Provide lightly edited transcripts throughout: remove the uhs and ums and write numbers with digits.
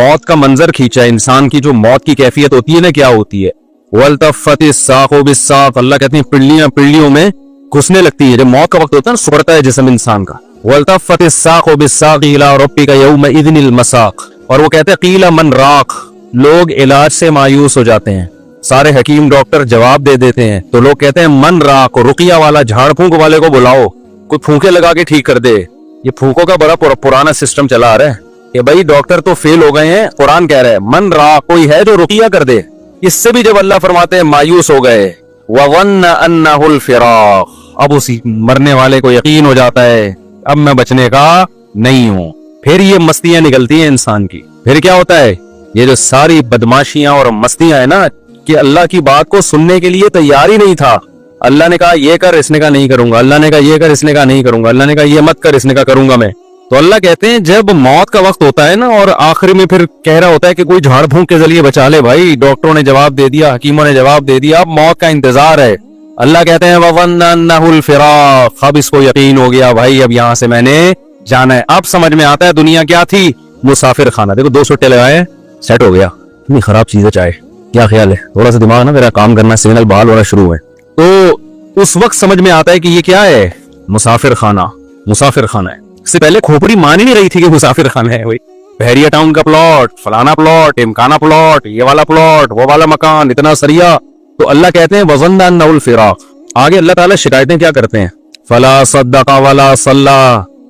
मौत का मंजर खींचा है, इंसान की जो मौत की कैफियत होती है ना, क्या होती है, वल्तफ़तिस साक़ु बिस्साक़, अल्लाह कहते हैं पिंडलियां पिंडलियों में घुसने लगती है। जब मौत का वक्त होता है ना, सुड़ता है जिस्म इंसान का। वल्तफ़तिस साक़ु बिस्साक़ इला रब्बिका यौमइज़िनिल मसाक़, और वो कहते हैं क़ीला मन राक़, लोग इलाज से मायूस हो जाते हैं, सारे हकीम डॉक्टर जवाब दे देते हैं, तो लोग कहते हैं मन राक़, रुकिया वाला, झाड़ फूंक वाले को बुलाओ, कोई फूंके लगा के ठीक कर दे। ये फूंकों का बड़ा पुराना सिस्टम चला आ रहा है कि भाई डॉक्टर तो फेल हो गए हैं, कुरान कह रहा है मन राक़, कोई है जो रुकिया कर दे। इससे भी जब अल्लाह फरमाते हैं मायूस हो गए, वज़न्न अन्नहुल फ़िराक़, अब उसी मरने वाले को यकीन हो जाता है अब मैं बचने का नहीं हूं। फिर ये मस्तियां निकलती हैं इंसान की। फिर क्या होता है, ये जो सारी बदमाशियां और मस्तियां है ना, कि अल्लाह की बात को सुनने के लिए तैयार ही नहीं था। अल्लाह ने कहा ये कर, इसने कहा नहीं करूंगा, अल्लाह ने कहा ये कर, इसने कहा नहीं करूंगा, अल्लाह ने कहा ये मत कर, इसने कहा करूंगा मैं। तो अल्लाह कहते हैं जब मौत का वक्त होता है ना, और आखिरी में फिर कह रहा होता है कि कोई झाड़ फूंक के जरिए बचा ले, भाई डॉक्टरों ने जवाब दे दिया, हकीमों ने जवाब दे दिया, अब मौत का इंतजार है। अल्लाह कहते हैं वज़न्न अन्नहुल फ़िराक़, अब इसको यकीन हो गया भाई अब यहाँ से मैंने जाना है। अब समझ में आता है दुनिया क्या थी, मुसाफिर खाना। देखो 2 छुट्टे लगाए, सेट हो गया। इतनी खराब चीज है चाय, क्या ख्याल है, थोड़ा सा दिमाग ना मेरा काम करना, सिग्नल बहाल होना शुरू है। तो उस वक्त समझ में आता है कि ये क्या है, मुसाफिर खाना। मुसाफिर खाना है, इससे पहले खोपड़ी मान ही नहीं रही थी कि मुसाफिर खाना है। वही बहरिया टाउन का प्लॉट, फलाना प्लॉट, इमकाना प्लॉट, ये वाला प्लॉट, वो वाला मकान, इतना सरिया। तो अल्लाह कहते हैं वज़न्न अन्नहुल फ़िराक़। आगे अल्लाह ताला शिकायतें क्या करते हैं, फला सद्दक़ा वला सल्ला,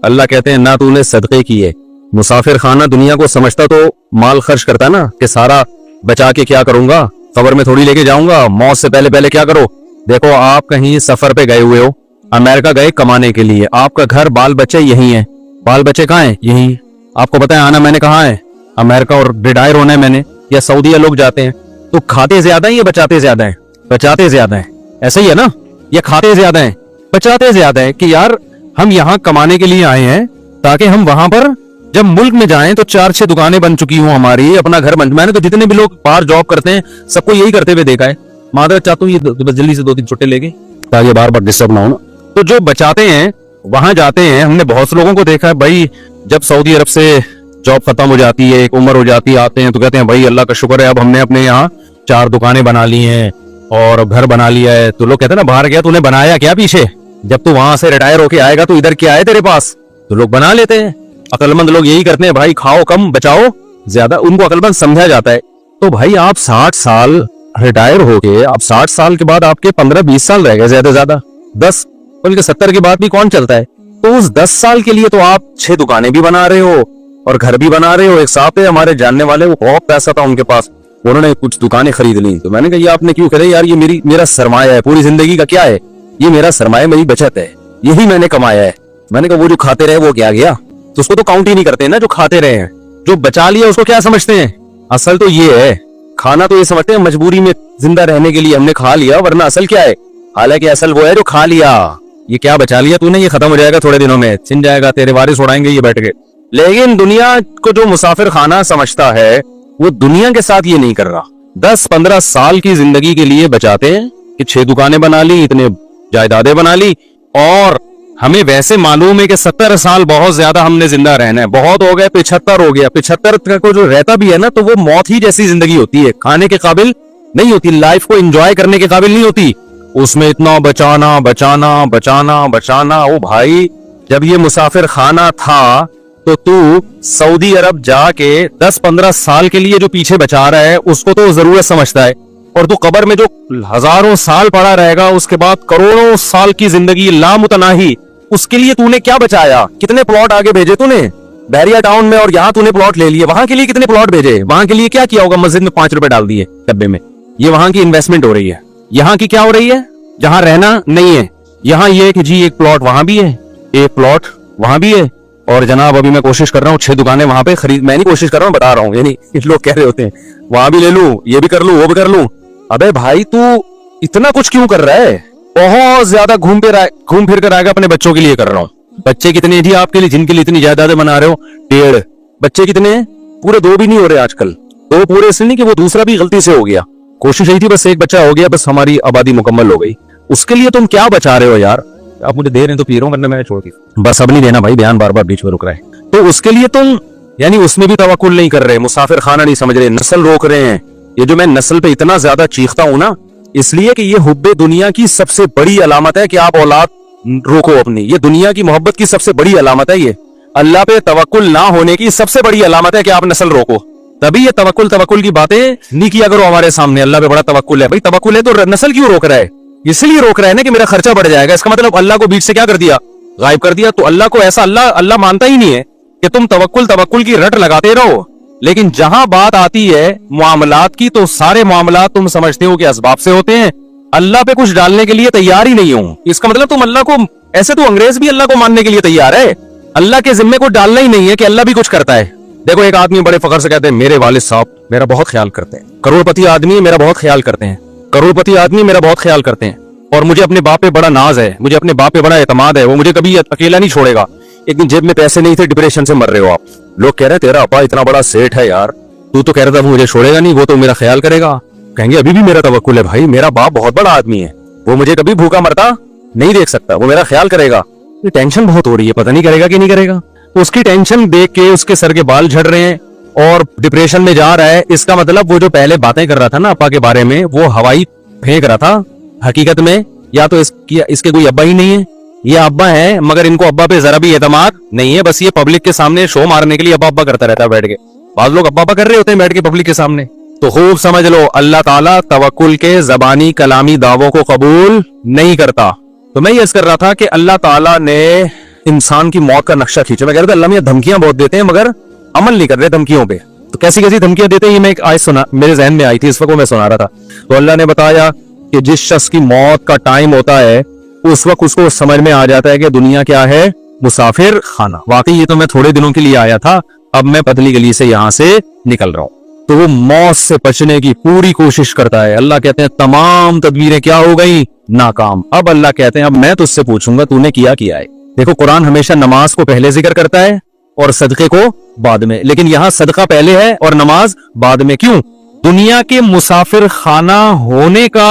अल्लाह कहते हैं ना तूने सदक़े किए। मुसाफिर खाना दुनिया को समझता तो माल खर्च करता ना, कि सारा बचा के क्या करूंगा, कब्र में थोड़ी लेके जाऊंगा, मौत से पहले पहले क्या करो। देखो आप कहीं सफर पे गए हुए हो, अमेरिका गए कमाने के लिए, आपका घर बाल बच्चे यही हैं, बाल बच्चे कहाँ हैं, यही। आपको पता है आना मैंने कहाँ है, अमेरिका, और रिटायर होना है मैंने, या सऊदीया लोग जाते हैं। तो खाते ज्यादा है या बचाते ज्यादा है, बचाते ज्यादा है, ऐसा ही है ना, ये खाते ज्यादा है, बचाते ज्यादा है। कि यार हम यहाँ कमाने के लिए आए हैं ताकि हम वहां पर जब मुल्क में जाएं तो 4-6 दुकानें बन चुकी हूं हमारी, अपना घर बन। मैंने तो जितने भी लोग बाहर जॉब करते हैं सबको यही करते हुए देखा है। मादर चाहता हूँ ये बस जल्दी से 2-3 छुट्टे लेके, ताकि बार बार डिस्टर्ब ना हो ना। तो जो बचाते हैं वहां जाते हैं, हमने बहुत से लोगों को देखा है भाई, जब सऊदी अरब से जॉब खत्म हो जाती है, एक उम्र हो जाती है, आते हैं तो कहते हैं भाई अल्लाह का शुक्र है अब हमने अपने यहाँ 4 दुकानें बना ली हैं और घर बना लिया है। तो लोग कहते हैं ना बाहर गया तूने बनाया क्या पीछे, जब तू वहां से रिटायर होके आएगा तो इधर क्या है तेरे पास। तो लोग बना लेते हैं, अकलमंद लोग यही करते हैं, भाई खाओ कम बचाओ ज्यादा, उनको अकलमंद समझा जाता है। तो भाई आप 60 साल रिटायर हो गए, आप 60 साल के बाद आपके 15-20 साल रह गए ज्यादा ज्यादा 10, बल्कि 70 के बाद भी कौन चलता है। तो उस 10 साल के लिए तो आप 6 दुकानें भी बना रहे हो और घर भी बना रहे हो। एक साहब है हमारे जानने वाले, वो बहुत पैसा था उनके पास, उन्होंने कुछ दुकानें खरीद ली। तो मैंने कहा ये आपने क्यों करे यार, ये मेरा सरमाया है पूरी जिंदगी का, क्या है ये मेरा सरमाया, मेरी बचत है, यही मैंने कमाया है। मैंने कहा वो जो खाते रहे वो क्या गया, तो उसको तो काउंट ही नहीं करते ना जो खाते रहे हैं। जो बचा लिया उसको क्या समझते हैं, असल तो ये है, खाना तो ये समझते हैं मजबूरी में जिंदा रहने के लिए हमने खा लिया, वरना असल क्या है, हालांकि असल वो है जो खा लिया। ये क्या बचा लिया तूने, ये खत्म हो जाएगा थोड़े दिनों में, छिन जाएगा, तेरे वारिस उड़ाएंगे ये बैठ के। लेकिन दुनिया को जो मुसाफिर खाना समझता है वो दुनिया के साथ ये नहीं कर रहा। 10-15 साल की जिंदगी के लिए बचाते हैं कि 6 दुकानें बना ली, इतने जायदादें बना ली, और हमें वैसे मालूम है कि 70 साल बहुत ज्यादा हमने जिंदा रहना है, बहुत हो गए 75 हो गया। 75 को जो रहता भी है ना तो वो मौत ही जैसी जिंदगी होती है, खाने के काबिल नहीं होती, लाइफ को एंजॉय करने के काबिल नहीं होती। उसमें इतना बचाना बचाना बचाना बचाना। ओ भाई जब ये मुसाफिर खाना था तो तू सऊदी अरब जाके 10-15 साल के लिए जो पीछे बचा रहा है उसको तो जरूरत समझता है, और तू कब्र में जो हजारों साल पड़ा रहेगा उसके बाद करोड़ों साल की जिंदगी लामुतनाही, उसके लिए तूने क्या बचाया, कितने प्लॉट आगे भेजे तूने बहरिया टाउन में, और यहाँ तूने प्लॉट ले लिए, वहां के लिए कितने प्लॉट भेजे, वहां के लिए क्या किया होगा, मस्जिद में 5 रुपए डाल दिए डब्बे में। ये वहां की इन्वेस्टमेंट हो रही है। यहाँ की क्या हो रही है, जहां रहना नहीं है, यहाँ ये कि जी एक प्लॉट वहां भी है, एक प्लॉट वहां भी है, और जनाब अभी मैं कोशिश कर रहा हूँ 6 दुकानें वहां पे खरीद, मैं नहीं कोशिश कर रहा हूँ बता रहा हूँ, यानी लोग कह रहे होते हैं वहां भी ले लूं, ये भी कर लूं, वो भी कर लूं। अबे भाई तू इतना कुछ क्यों कर रहा है, बहुत ज्यादा घूम फिर कर आएगा, अपने बच्चों के लिए कर रहा हूँ। बच्चे कितने हैं जी आपके लिए जिनके लिए इतनी जायदादें बना रहे हो, 1.5 बच्चे कितने हैं, पूरे 2 भी नहीं हो रहे आजकल, 2 पूरे इसलिए नहीं कि वो दूसरा भी गलती से हो गया, कोशिश यही थी बस 1 बच्चा हो गया, बस हमारी आबादी मुकम्मल हो गई। उसके लिए तुम क्या बचा रहे हो यार, आप मुझे दे रहे हैं तो पी रहा हूं, वरना मैं छोड़ दी, बस अब नहीं देना भाई, बयान बार बार बीच में रुक रहा है। तो उसके लिए तुम यानी उसमें भी तवक्कुल नहीं कर रहे, मुसाफिर खाना नहीं समझ रहे, नस्ल रोक रहे हैं। ये जो मैं नस्ल पे इतना ज्यादा चीखता हूं ना, इसलिए कि ये हुब्बे दुनिया की सबसे बड़ी अलामत है कि आप औलाद रोको अपनी। ये दुनिया की मोहब्बत की सबसे बड़ी अलामत है। ये अल्लाह पे तवक्कुल ना होने की सबसे बड़ी अलामत है कि आप नस्ल रोको। तभी ये तवक्कुल की बातें नहीं किया करो हमारे सामने। अल्लाह पे बड़ा तवक्कुल है, भाई तवक्कुल है तो नस्ल क्यों रोक रहा है? इसलिए रोक रहा है ना कि मेरा खर्चा बढ़ जाएगा। इसका मतलब अल्लाह को बीच से क्या कर दिया? गायब कर दिया। तो अल्लाह को ऐसा अल्लाह मानता ही नहीं है कि तुम तवक्कुल की रट लगाते रहो। लेकिन जहां बात आती है मामलात की, तो सारे मामलात तुम समझते हो कि असबाब से होते हैं। अल्लाह पे कुछ डालने के लिए तैयार ही नहीं हो। इसका मतलब तुम अल्लाह को, ऐसे तो अंग्रेज भी अल्लाह को मानने के लिए तैयार है, अल्लाह के जिम्मे को डालना ही नहीं है कि अल्लाह भी कुछ करता है। देखो एक आदमी बड़े फख्र से कहते हैं मेरे वालिद साहब मेरा बहुत ख्याल करते हैं, करोड़पति आदमी मेरा बहुत ख्याल करते हैं, करोड़पति आदमी मेरा बहुत ख्याल करते हैं, और मुझे अपने बाप पे बड़ा नाज है, मुझे अपने बाप पे बड़ा एतमाद है, वो मुझे कभी अकेला नहीं छोड़ेगा। एक दिन जेब में पैसे नहीं थे, डिप्रेशन से मर रहे हो आप, लोग कह रहे हैं तेरा अब्बा इतना बड़ा सेठ है यार, तू तो कह रहा था वो मुझे छोड़ेगा नहीं, वो तो मेरा ख्याल करेगा। कहेंगे अभी भी मेरा तवक्कुल है भाई, मेरा बाप बहुत बड़ा आदमी है, वो मुझे कभी भूखा मरता नहीं देख सकता, वो मेरा ख्याल करेगा। ये टेंशन बहुत हो रही है, पता नहीं करेगा कि नहीं करेगा। तो उसकी टेंशन देख के उसके सर के बाल झड़ रहे हैं और डिप्रेशन में जा रहा है। इसका मतलब वो जो पहले बातें कर रहा था ना अब्बा के बारे में, वो हवाई फेंक रहा था। हकीकत में या तो इसके कोई अब्बा ही नहीं है, ये अब्बा है मगर इनको अब्बा पे जरा भी एतमाद नहीं है, बस ये पब्लिक के सामने शो मारने के लिए अब्बा अब्बा करता रहता है बैठ के। बाद लोग अब्बा अब्बा कर रहे होते हैं बैठ के पब्लिक के सामने। तो खूब समझ लो अल्लाह ताला तवक्कुल के जबानी कलामी दावों को कबूल नहीं करता। तो मैं ये कर रहा था कि अल्लाह ताला ने इंसान की मौत का नक्शा खींचा। मैं कह रहा था अल्लाह मियां धमकियां बहुत देते हैं मगर अमल नहीं कर रहे धमकियों पे। तो कैसी कैसी धमकियां देते हैं ये मैं एक आयत सुना, मेरे जहन में आई थी इस वक्त मैं सुना रहा था। तो अल्लाह ने बताया कि जिस शख्स की मौत का टाइम होता है उस वक्त उसको समझ में आ जाता है कि दुनिया क्या है, मुसाफिर खाना। वाकई ये तो मैं थोड़े दिनों के लिए आया था, अब मैं पतली गली से यहां से निकल रहा हूं। तो वो मौत से बचने की पूरी कोशिश करता है। अल्लाह कहते हैं तमाम तदबीरें क्या हो गई, नाकाम। अब अल्लाह कहते हैं अब मैं तुझसे पूछूंगा तूने किया है। देखो कुरान हमेशा नमाज को पहले जिक्र करता है और सदके को बाद में, लेकिन यहाँ सदका पहले है और नमाज बाद में। क्यों? दुनिया के मुसाफिर खाना होने का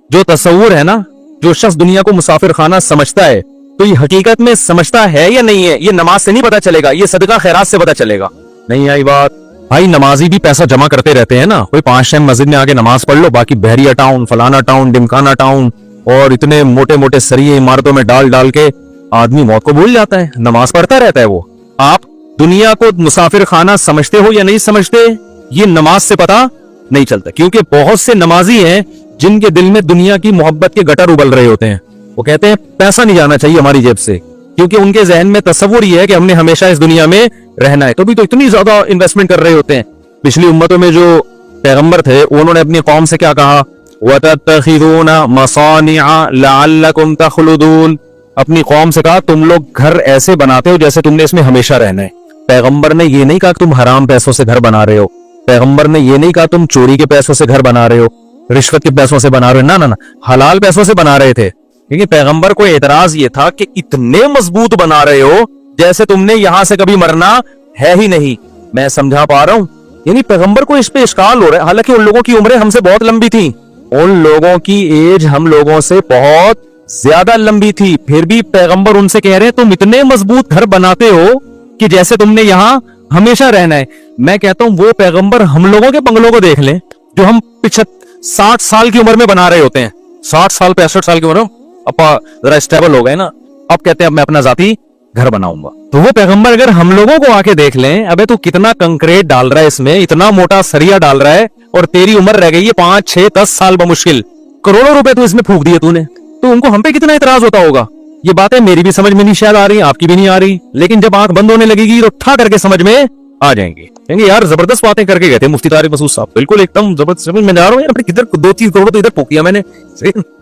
जो तस्वुर है ना, जो शख्स दुनिया को मुसाफिर खाना समझता है, तो ये हकीकत में समझता है या नहीं है, ये नमाज से नहीं पता चलेगा, ये सदका खैरात से पता चलेगा। नहीं आई बात? भाई नमाजी भी पैसा जमा करते रहते हैं ना, कोई 5 टाइम मस्जिद में आके नमाज पढ़ लो, बाकी बहरिया टाउन, फलाना टाउन, डिमकाना टाउन और इतने मोटे मोटे सरिये इमारतों में डाल डाल के आदमी मौत को भूल जाता है, नमाज पढ़ता रहता है वो। आप दुनिया को मुसाफिर खाना समझते हो या नहीं समझते, ये नमाज से पता नहीं चलता। क्योंकि बहुत से नमाजी हैं जिनके दिल में दुनिया की मोहब्बत के गटर उबल रहे होते हैं। वो कहते हैं पैसा नहीं जाना चाहिए हमारी जेब से, क्योंकि उनके जहन में तस्वुर ये है कि हमने हमेशा इस दुनिया में रहना है। तो भी तो इतनी ज्यादा इन्वेस्टमेंट कर रहे होते हैं। पिछली उम्मतों में जो पैगंबर थे उन्होंने अपनी कौम से क्या कहा, वतत्तखिज़ूना मसानिअ लअल्लकुम तखलुदून। अपनी कौम से कहा तुम लोग घर ऐसे बनाते हो जैसे तुमने इसमें हमेशा रहना है। पैगंबर ने ये नहीं कहा तुम हराम पैसों से घर बना रहे हो, पैगंबर ने ये नहीं कहा तुम चोरी के पैसों से घर बना रहे हो, रिश्वत के पैसों से बना रहे हो, ना ना ना, हलाल पैसों से बना रहे थे। क्योंकि पैगंबर को एतराज ये था कि इतने मजबूत बना रहे हो जैसे तुमने यहां से कभी मरना है ही नहीं। मैं समझा पा रहा हूं? यानी पैगंबर को इस पे इश्काल हो रहा है। हालांकि उन लोगों की उम्रें हमसे बहुत लंबी थी, उन लोगों की एज हम लोगों से बहुत ज्यादा लंबी थी, फिर भी पैगंबर उनसे कह रहे हैं तुम इतने मजबूत घर बनाते हो कि जैसे तुमने यहां हमेशा रहना है। मैं कहता हूं वो पैगंबर हम लोगों के बंगलों को देख लें जो हम 60 साल की उम्र में बना रहे होते हैं, 60 साल 65 साल की उम्र में अपा जरा स्टेबल हो गए ना, अब कहते हैं अब मैं अपना जाती घर बनाऊंगा। तो वो पैगंबर अगर हम लोगों को आके देख लें, अबे तू कितना कंक्रीट डाल रहा है इसमें, इतना मोटा सरिया डाल रहा है और तेरी उम्र रह गई है 5 6 10 साल बमुश्किल, करोड़ों रुपए तो इसमें फूंक दिए तूने, तो उनको हम पे कितना इतराज होता होगा। ये बातें मेरी भी समझ में नहीं शायद आ रही, आपकी भी नहीं आ रही, लेकिन जब आंख बंद होने लगेगी तो ठा करके समझ में आ जाएंगे। कहेंगे यार जबरदस्त बातें करके गए थे मुफ्ती तारिक मसूद साहब, बिल्कुल एकदम जबरदस्त। समझ में जा रहा हूँ यार, किधर 2-3 करोड़ तो इधर फूक दिया मैंने,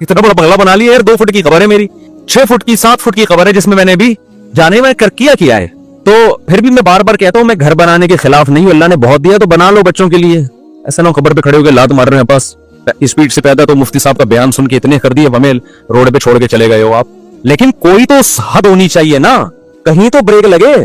इतना बड़ा बंगला बना लिया यार। 2 फुट की खबर है मेरी, 6 फुट की 7 फुट की खबर है जिसमें मैंने भी जाने में किया है। तो फिर भी मैं बार बार कहता हूँ मैं घर बनाने के खिलाफ नहीं हूँ, अल्लाह ने बहुत दिया तो बना लो बच्चों के लिए। ऐसा ना खबर पे खड़े होकर लात मार रहे हैं पास स्पीड से पैदा, तो मुफ्ती साहब का बयान सुन के इतने कर दिए बमेल, रोड पे छोड़ के चले गए हो आप। लेकिन कोई तो हद होनी चाहिए ना, कहीं तो ब्रेक लगे।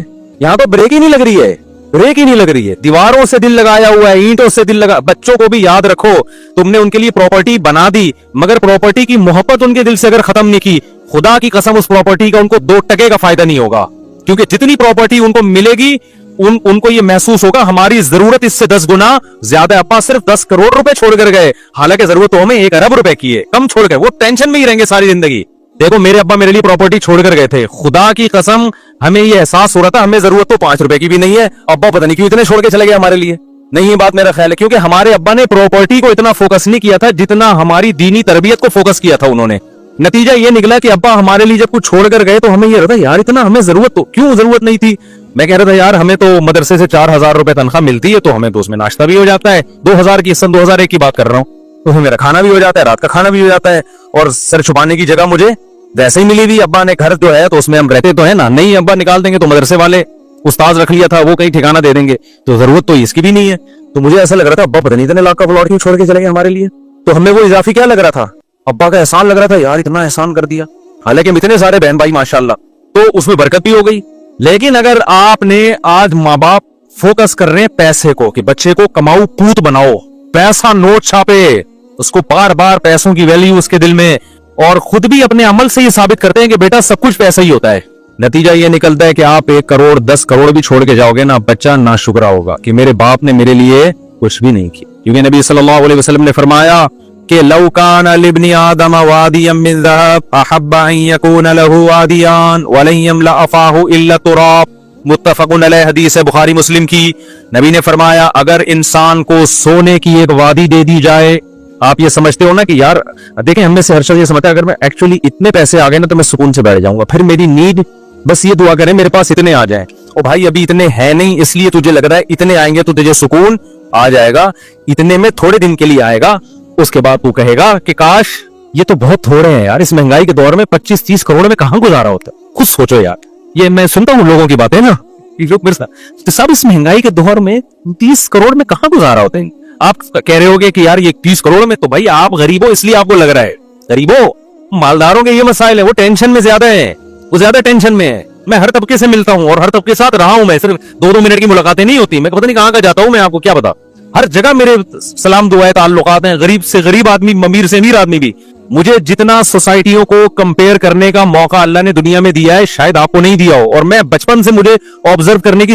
यहाँ तो ब्रेक ही नहीं लग रही है, ब्रेक ही नहीं लग रही है। दीवारों से दिल लगाया हुआ है, ईंटों से दिल लगा। बच्चों को भी याद रखो, तुमने उनके लिए प्रॉपर्टी बना दी, मगर प्रॉपर्टी की मोहब्बत उनके दिल से अगर खत्म नहीं की, खुदा की कसम उस प्रॉपर्टी का उनको 2 टके का फायदा नहीं होगा। क्योंकि जितनी प्रॉपर्टी उनको मिलेगी उनको ये महसूस होगा हमारी जरूरत इससे 10 गुना ज्यादा, अब्बा सिर्फ 10 करोड़ रुपए छोड़ कर गए, हालांकि जरूरत तो हमें 1 अरब रुपए की है, कम छोड़ गए, वो टेंशन में ही रहेंगे सारी जिंदगी। देखो मेरे अब्बा मेरे लिए प्रॉपर्टी छोड़ कर गए थे, खुदा की कसम हमें ये एहसास हो रहा था हमें जरूरत तो 5 रुपए की भी नहीं है, अब्बा पता नहीं क्यों इतने छोड़ के चले गए हमारे लिए। नहीं ये बात मेरा ख्याल है, क्योंकि हमारे अब्बा ने प्रॉपर्टी को इतना फोकस नहीं किया था जितना हमारी दीनी तरबियत को फोकस किया था उन्होंने। नतीजा ये निकला कि अब्बा हमारे लिए जब कुछ छोड़ कर गए तो हमें ये रहता यार इतना हमें जरूरत तो क्यों जरूरत नहीं थी। मैं कह रहा था यार हमें तो मदरसे से 4000 रुपए तनख्वाह मिलती है, तो हमें तो उसमें नाश्ता भी हो जाता है, 2000 की, सन 2001 की बात कर रहा हूँ, तो हमें मेरा खाना भी हो जाता है, रात का खाना भी हो जाता है, और सर छुपाने की जगह मुझे वैसे ही मिली हुई। अब्बा ने घर जो है तो उसमें हम रहते तो है ना, नहीं अब्बा निकाल देंगे तो मदरसे वाले उस्ताद रख लिया था, वो कहीं ठिकाना दे देंगे, तो जरूरत तो इसकी भी नहीं है। तो मुझे ऐसा लग रहा था अब्बा पता नहीं इतने लाख का प्लॉट क्यों छोड़ के चले गए हमारे लिए, तो हमें वो इजाफी क्या लग रहा था, अब्बा का एहसान लग रहा था, यार इतना एहसान कर दिया, हालांकि हम इतने सारे बहन भाई माशाल्लाह, तो उसमें बरकत भी हो गई। लेकिन अगर आपने आज माँ बाप फोकस कर रहे हैं पैसे को कि बच्चे को कमाऊ पूत बनाओ, पैसा नोट छापे, उसको बार बार पैसों की वैल्यू उसके दिल में, और खुद भी अपने अमल से ये साबित करते हैं कि बेटा सब कुछ पैसा ही होता है, नतीजा ये निकलता है कि आप 1 करोड़ 10 करोड़ भी छोड़ के जाओगे ना, बच्चा नाशुक्रा होगा कि मेरे बाप ने मेरे लिए कुछ भी नहीं किया। क्योंकि नबी सल्लल्लाहु अलैहि वसल्लम ने फरमाया कि लौ कान लिब्नि आदम वादियम मिन ज़हब अहब्ब अन यकून लहू वादियान व लन यमला अफाहु इल्ला तुराब, मुत्तफकुन अलैहि, हदीस है बुखारी मुस्लिम की। नबी ने फरमाया अगर इंसान को सोने की एक वादी दे दी जाए, आप ये समझते हो ना कि यार देखें हम में से हर शख्स ये समझता है अगर मैं एक्चुअली इतने पैसे आ गए ना तो मैं सुकून से बैठ जाऊंगा, फिर मेरी नीड बस ये दुआ करें मेरे पास इतने आ जाएं। ओ भाई अभी इतने हैं नहीं, इसलिए तुझे लग रहा है इतने आएंगे तो तुझे सुकून आ जाएगा, इतने में थोड़े दिन के लिए आएगा, उसके बाद तू कहेगा कि काश ये तो बहुत थोड़े हैं यार, इस महंगाई के दौर में 25-30 करोड़ में कहां गुजारा होता है। खुद सोचो यार, ये मैं सुनता हूँ लोगों की बातें ना, लोग मेरे साथ सब इस महंगाई के दौर में 30 करोड़ में कहां गुजारा होता है। आप कह रहे होगे कि यार ये 30 करोड़ में, तो भाई आप गरीब हो इसलिए आपको लग रहा है, गरीबों मालदारों के ये मसाइल है, वो टेंशन में ज्यादा है, वो ज्यादा टेंशन में है। मैं हर तबके से मिलता हूँ और हर तबके के साथ रहा हूं, मैं सिर्फ 2-2 मिनट की मुलाकातें नहीं होती, मैं पता नहीं कहां का जाता हूं, मैं आपको क्या बता, हर जगह मेरे सलाम दुआएं ताल्लुकात हैं, गरीब से गरीब आदमी, अमीर से अमीर आदमी भी। मुझे जितना सोसाइटियों को कंपेयर करने का मौका अल्लाह ने दुनिया में दिया है शायद आपको नहीं दिया हो, और मैं बचपन से मुझे ऑब्जर्व करने की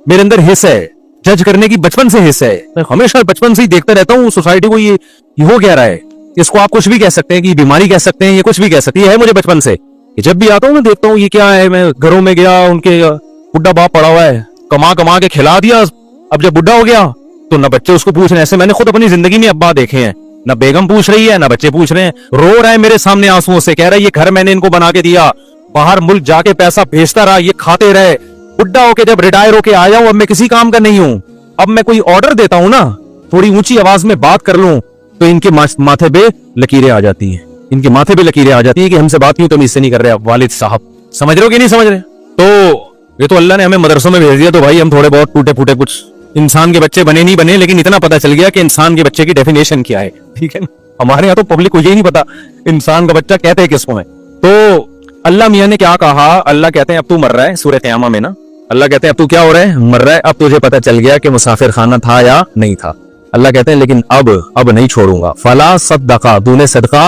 मेरे अंदर हिस्सा है, जज करने की बचपन से हिस्सा है, मैं हमेशा बचपन से ही देखता रहता हूँ सोसाइटी को, ये हो क्या रहा है, इसको आप कुछ भी कह सकते हैं कि बीमारी कह सकते हैं, ये कुछ भी कह सकती है मुझे बचपन से। जब भी आता हूँ मैं देखता हूँ ये क्या है, मैं घरों में गया उनके बुढ़ा बाप पड़ा हुआ है, कमा कमा के खिला दिया, अब जब बुढ़ा हो गया तो ना बच्चे उसको पूछ रहे हैं, ऐसे मैंने खुद अपनी जिंदगी में अब्बा देखे हैं, ना बेगम पूछ रही है ना बच्चे पूछ रहे हैं, रो रहा है मेरे सामने आंसुओं से, कह रहा है ये घर मैंने इनको बना के दिया, बाहर मुल्क जाके पैसा भेजता रहा, ये खाते रहे, बुढ़ा होके जब रिटायर होके आया हूं अब मैं किसी काम का नहीं हूं, अब मैं कोई ऑर्डर देता हूं ना, थोड़ी ऊंची आवाज में बात कर लूं तो इनके माथे पे लकीरें आ जाती हैं, इनके माथे पे लकीरें आ जाती है कि हमसे बात क्यों तुम इससे नहीं कर रहे वालिद साहब। समझ रहे हो कि नहीं समझ रहे? तो ये तो अल्लाह ने हमें मदरसों में भेज दिया, तो भाई हम थोड़े बहुत टूटे फूटे कुछ इंसान के बच्चे बने नहीं बने, लेकिन इतना पता चल गया कि इंसान के बच्चे की डेफिनेशन क्या है, ठीक है ना। हमारे यहाँ तो पब्लिक को यही नहीं पता इंसान का बच्चा कहते हैं किसको है। तो अल्लाह मियां ने क्या कहा, अल्लाह कहते हैं अब तू मर रहा है, सूरह क़यामा में ना अल्लाह कहते हैं अब तू क्या हो रहा है, मर रहा है, अब तुझे पता चल गया कि मुसाफिर खाना था या नहीं था। अल्लाह कहते हैं लेकिन अब नहीं छोड़ूंगा, फला सद्दका, तूने सदका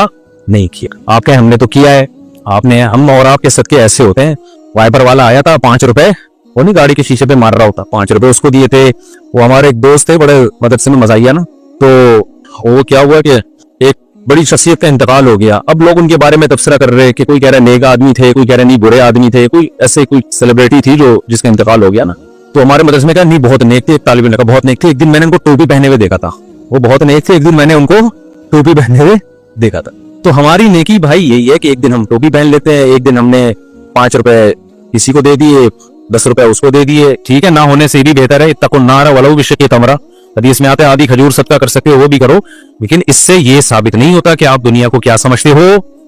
नहीं किया। आप कहें हमने तो किया है, आपने, हम और आपके सदके ऐसे होते हैं, वाइपर वाला आया था 5 रुपए, वो नहीं गाड़ी के शीशे पे मार रहा होता, 5 रुपए उसको दिए थे, वो हमारे एक दोस्त थे बड़े मदरसे में मजाइया ना, तो वो क्या हुआ कि एक बड़ी शख्सियत का इंतकाल हो गया। अब लोग उनके बारे में तबसरा कर रहे कि कोई कह रहा है नेक आदमी थे, कोई कह रहा नहीं बुरे आदमी थे, कोई ऐसे कोई सेलिब्रिटी थी जो जिसका इंतकाल हो गया ना। तो हमारे मदरसे में कहा नहीं बहुत नेक थे, एक तालिब ने कहा बहुत नेक थे, एक दिन मैंने उनको टोपी पहने हुए देखा था, वो बहुत नेक थे, एक दिन मैंने उनको टोपी पहने हुए देखा था। तो हमारी नेकी भाई यही है कि एक दिन हम टोपी पहन लेते हैं, एक दिन हमने 5 रुपए किसी को दे दिए, 10 रुपए उसको दे दिए, ठीक है, ना होने से भी बेहतर है, इत्तकुन नार वलौ बिशिक्कि तमरा, हदीस में आता है आधी खजूर सदका कर सकते हो वो भी करो। लेकिन इससे ये साबित नहीं होता कि आप दुनिया को क्या समझते हो,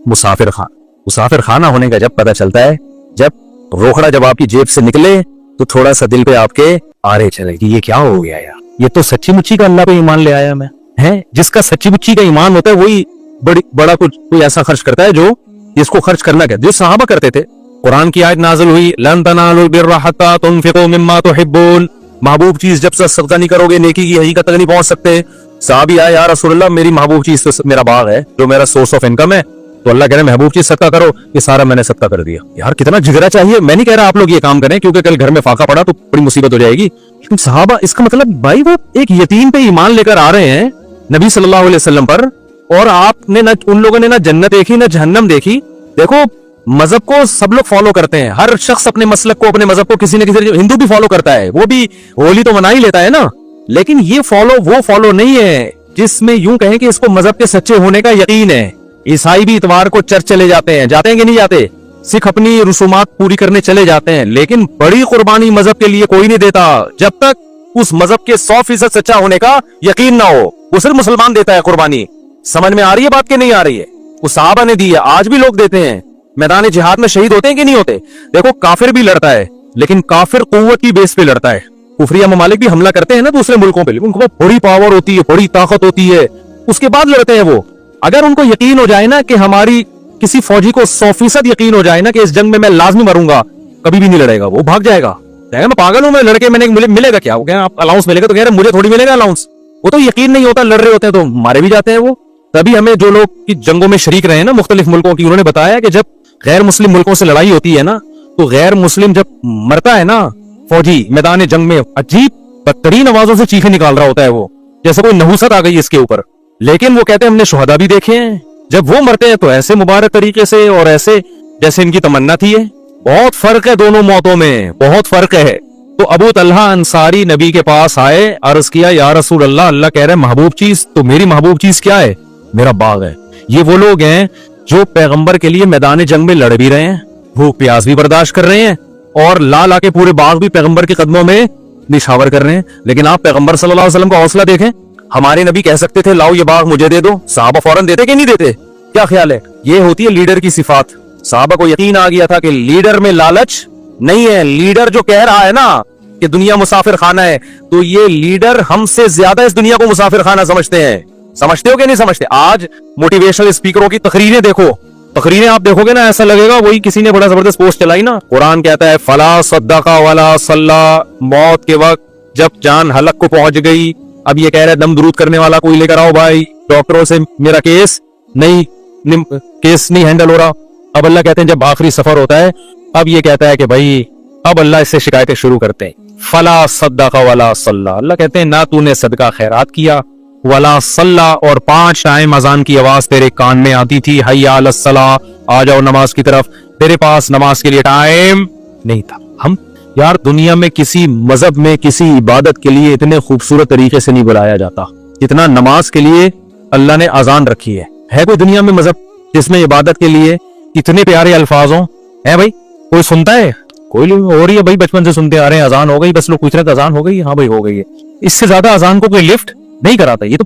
मुसाफिर खान। मुसाफिर खाना होने का जब पता चलता है, जब रोकड़ा जब आपकी जेब से निकले तो थोड़ा सा दिल पे आपके आरे चले कि ये क्या हो गया यार, ये तो सच्ची मुच्ची का अल्लाह पे ईमान ले आया मैं, है जिसका सच्ची मुच्ची का ईमान होता है वही बड़ा कुछ कोई ऐसा खर्च करता है जो इसको खर्च करना क्या, जो सहाबा करते थे। कुरान की आयत नाज़िल हुई, लन तनालुल बिर्रा हत्ता तुनफिकू मिम्मा तुहिब्बून, महबूब चीज जब तक सदका नहीं करोगे नेकी की हकीकत तक नहीं पहुंच सकते। साहबी आया या रसूलल्लाह मेरी महबूब चीज तो मेरा बाग है, जो मेरा सोर्स ऑफ इनकम है, تو اللہ کہہ رہے محبوب چیز صدقہ کرو، یہ سارا میں نے صدقہ کر دیا. یار کتنا جگرا چاہیے. میں نہیں کہہ رہا آپ لوگ یہ کام کریں کیونکہ کل گھر میں فاقہ پڑا تو بڑی مصیبت ہو جائے گی، لیکن صحابہ اس کا مطلب بھائی وہ ایک یتیم پہ ایمان لے کر آ رہے ہیں نبی صلی اللہ علیہ وسلم پر، اور آپ نے نہ ان لوگوں نے نہ جنت دیکھی نہ جہنم دیکھی. دیکھو مذہب کو سب لوگ فالو کرتے ہیں، ہر شخص اپنے مسلک کو اپنے مذہب کو کسی نہ کسی، ہندو بھی فالو کرتا ہے، وہ بھی ہولی تو منا ہی لیتا ہے نا، لیکن یہ وہ فالو نہیں ہے جس میں یوں کہیں کہ اس کو مذہب کے سچے ہونے کا یقین ہے. عیسائی بھی اتوار کو چرچ چلے جاتے ہیں کہ نہیں جاتے، سکھ اپنی رسومات پوری کرنے چلے جاتے ہیں، لیکن بڑی قربانی مذہب کے لیے کوئی نہیں دیتا جب تک اس مذہب کے 100% سچا ہونے کا یقین نہ ہو. وہ صرف مسلمان دیتا ہے قربانی. سمجھ میں آ رہی ہے بات کہ نہیں آ رہی ہے؟ وہ صحابہ نے دی ہے، آج بھی لوگ دیتے ہیں. میدان جہاد میں شہید ہوتے ہیں کہ نہیں ہوتے؟ دیکھو کافر بھی لڑتا ہے، لیکن کافر قوت کی بیس پہ لڑتا ہے. کفریہ ممالک بھی حملہ کرتے ہیں نا دوسرے ملکوں پہ، ان کو بڑی پاور ہوتی ہے، بڑی طاقت ہوتی ہے، اس کے بعد لڑتے ہیں وہ. اگر ان کو یقین ہو جائے نا کہ ہماری کسی فوجی کو 100% یقین ہو جائے نا کہ اس جنگ میں لازمی مروں گا، کبھی بھی نہیں لڑے گا، وہ بھاگ جائے گا. میں پاگل ہوں، میں لڑکے میں نے ملے گا کیا؟ وہ کہہ آپ الاؤنس ملے گا، تو کہہ رہے مجھے تھوڑی ملے گا الاؤنس. وہ تو یقین نہیں ہوتا، لڑ رہے ہوتے ہیں تو مارے بھی جاتے ہیں وہ. تبھی ہمیں جو لوگ کی جنگوں میں شریک رہے ہیں نا مختلف ملکوں کی، انہوں نے بتایا کہ جب غیر مسلم ملکوں سے لڑائی ہوتی ہے نا تو غیر مسلم جب مرتا ہے نا فوجی میدان جنگ میں، عجیب بدترین آوازوں سے چیخیں نکال رہا ہوتا ہے وہ، جیسے کوئی نحوست آ گئی اس کے اوپر. لیکن وہ کہتے ہیں ہم نے شہداء بھی دیکھے ہیں، جب وہ مرتے ہیں تو ایسے مبارک طریقے سے اور ایسے جیسے ان کی تمنا تھی ہے. بہت فرق ہے دونوں موتوں میں، بہت فرق ہے. تو ابو طلحہ انصاری نبی کے پاس آئے، عرض کیا یا رسول اللہ، اللہ کہہ رہے محبوب چیز، تو میری محبوب چیز کیا ہے؟ میرا باغ ہے. یہ وہ لوگ ہیں جو پیغمبر کے لیے میدان جنگ میں لڑ بھی رہے ہیں، بھوک پیاس بھی برداشت کر رہے ہیں، اور لا کے پورے باغ بھی پیغمبر کے قدموں میں نشاور کر رہے ہیں. لیکن آپ پیغمبر صلی اللہ علیہ وسلم کا حوصلہ دیکھیں. ہمارے نبی کہہ سکتے تھے لاؤ یہ باغ مجھے دے دو، صحابہ فوراً دیتے کہ نہیں دیتے؟ کیا خیال ہے؟ یہ ہوتی ہے لیڈر کی صفات. صحابہ کو یقین آ گیا تھا کہ لیڈر میں لالچ نہیں ہے. لیڈر جو کہہ رہا ہے نا کہ دنیا مسافر خانہ ہے، تو یہ لیڈر ہم سے زیادہ اس دنیا کو مسافر خانہ سمجھتے ہیں. سمجھتے ہو کہ نہیں سمجھتے؟ آج موٹیویشنل اسپیکروں کی تقریریں دیکھو، تقریریں آپ دیکھو گے نا ایسا لگے گا وہی کسی نے بڑا زبردست پوسٹ چلائی نا. قرآن کہتا ہے فلا صدق ولا صلی، موت کے وقت جب جان حلق کو پہنچ گئی، اب یہ کہہ رہا ہے دم درود کرنے والا کوئی لے کر آؤ بھائی، ڈاکٹروں سے میرا کیس نہیں ہینڈل ہو رہا. اب اللہ کہتے ہیں جب آخری سفر ہوتا ہے، اب یہ کہتا ہے کہ بھائی اب اللہ اس سے شکایتیں شروع کرتے ہیں. فلا صدق ولا صلی، اللہ کہتے ہیں نہ تو نے صدقہ خیرات کیا، ولا صلی، اور 5 ٹائم اذان کی آواز تیرے کان میں آتی تھی، حی علی الصلاۃ، آ جاؤ نماز کی طرف، تیرے پاس نماز کے لیے ٹائم نہیں تھا. ہم یار دنیا میں کسی مذہب میں کسی عبادت کے لیے اتنے خوبصورت طریقے سے نہیں بلایا جاتا جتنا نماز کے لیے اللہ نے اذان رکھی ہے. ہے کوئی دنیا میں مذہب جس میں عبادت کے لیے اتنے پیارے الفاظ ہوں؟ ہے بھائی؟ کوئی سنتا ہے؟ کوئی ہو رہی ہے بھائی، بچپن سے سنتے آ رہے ہیں اذان ہو گئی، بس لوگ پوچھ رہے ہیں اذان ہو گئی؟ ہاں بھائی ہو گئی ہے. اس سے زیادہ اذان کو کوئی لفٹ نہیں کراتا. یہ تو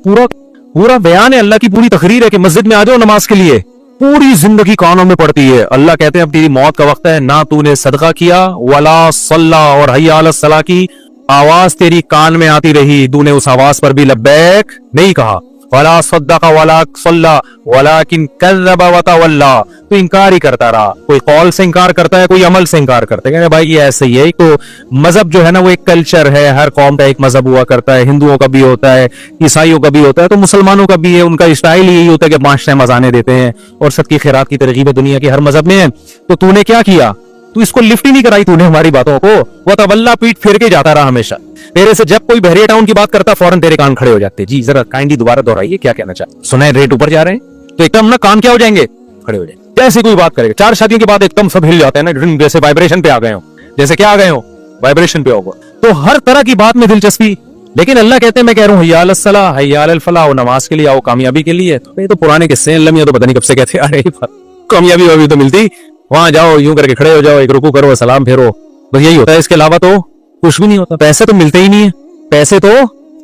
پورا بیان ہے، اللہ کی پوری تقریر ہے کہ مسجد میں آ جاؤ نماز کے لیے. پوری زندگی کانوں میں پڑتی ہے. اللہ کہتے ہیں اب تیری موت کا وقت ہے، نہ تو نے صدقہ کیا، ولا صلی، اور حی علی الصلاۃ کی آواز تیری کان میں آتی رہی، تو نے اس آواز پر بھی لبیک نہیں کہا. ولا صدق ولا صلی ولکن کذب وتولی، تو انکار ہی کرتا رہا. کوئی قول سے انکار کرتا ہے، کوئی عمل سے انکار کرتا ہے. بھائی یہ ایسے ہی ہے. تو مذہب جو ہے نا وہ ایک کلچر ہے، ہر قوم کا ایک مذہب ہوا کرتا ہے. ہندوؤں کا بھی ہوتا ہے، عیسائیوں کا بھی ہوتا ہے، تو مسلمانوں کا بھی ہے. ان کا اسٹائل یہی ہوتا ہے کہ 5 ٹائم اذانیں دیتے ہیں اور صدقے خیرات کی ترغیب دنیا کے ہر مذہب میں ہے. تو نے کیا کیا؟ تو اس کو لفٹ ہی نہیں کرائی تو نے ہماری باتوں کو. وتولی، پیٹ پھیر کے جاتا رہا ہمیشہ. تیرے سے جب کوئی بحریہ ٹاؤن کی بات کرتا فوراً تیرے کان کھڑے ہو جاتے. جی ذرا کائنڈلی دوبارہ دہرائیے کیا کہنا چاہتے؟ سنیں ریٹ اوپر جا رہے ہیں تو ایک دم نا کان کیا ہو جائیں گے؟ کھڑے ہو جائیں گے. جیسے کوئی بات کرے گا 4 شادیوں کے بعد ایک دم سب ہل جاتے ہیں نا، جیسے وائبریشن پہ آ گئے ہوں. جیسے کیا آ گئے ہوں؟ وائبریشن پہ ہوگا. تو ہر طرح کی بات میں دلچسپی. لیکن اللہ کہتے ہیں میں کہہ رہا ہوں حی علی الصلاۃ، حی علی الفلاح، وہ نماز کے لیے آؤ کامیابی کے لیے. تو یہ تو پرانے قصے ہیں، لمحے تو پتہ نہیں کب سے کہتے ارے کامیابی ابھی تو ملتی. وہاں جاؤ یوں کر کے کھڑے ہو جاؤ، ایک رکوع کرو، سلام پھیرو، بس یہی ہوتا ہے. اس کے علاوہ تو کچھ بھی نہیں ہوتا. پیسے تو ملتے ہی نہیں ہے، پیسے تو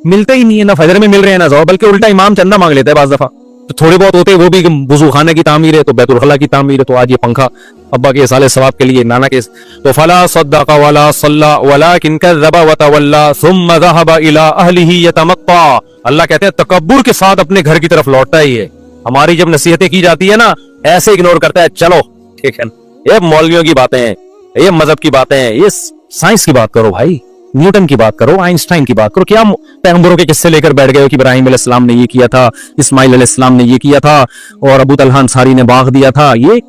ملتے ہی نہیں ہے. نہ فجر میں مل رہے ہیں نہ ظہر، بلکہ الٹا امام چندہ مانگ لیتا ہے بعض دفعہ. تو تھوڑے بہت ہوتے وہ بھی وضو خانے کی تعمیر ہے، تو بیت الخلاء کی تعمیر ہے، تو آج یہ پنکھا ابا کے سال ثواب کے لیے، نانا کے. تو فلا صدق ولا صلی ولکن کذب وتولی ثم ذهب الى اهله يتمطى. اللہ کہتے ہیں تکبر کے ساتھ اپنے گھر کی طرف لوٹتا ہی ہے. ہماری جب نصیحتیں کی جاتی ہے نا ایسے اگنور کرتا ہے، چلو ٹھیک ہے، یہ مولویوں کی باتیں ہیں، یہ مذہب کی باتیں ہیں، یہ سائنس کی بات کرو بھائی. न्यूटन की बात करो, आइंस्टाइन की बात करो, क्या पैगंबरों के किस्से लेकर बैठ गए हो कि इब्राहिम अलैहिस्सलाम ने ये किया था, इस्माइल अलैहिस्सलाम ने ये किया था और अबू तलहा अंसारी ने बाग दिया था, ये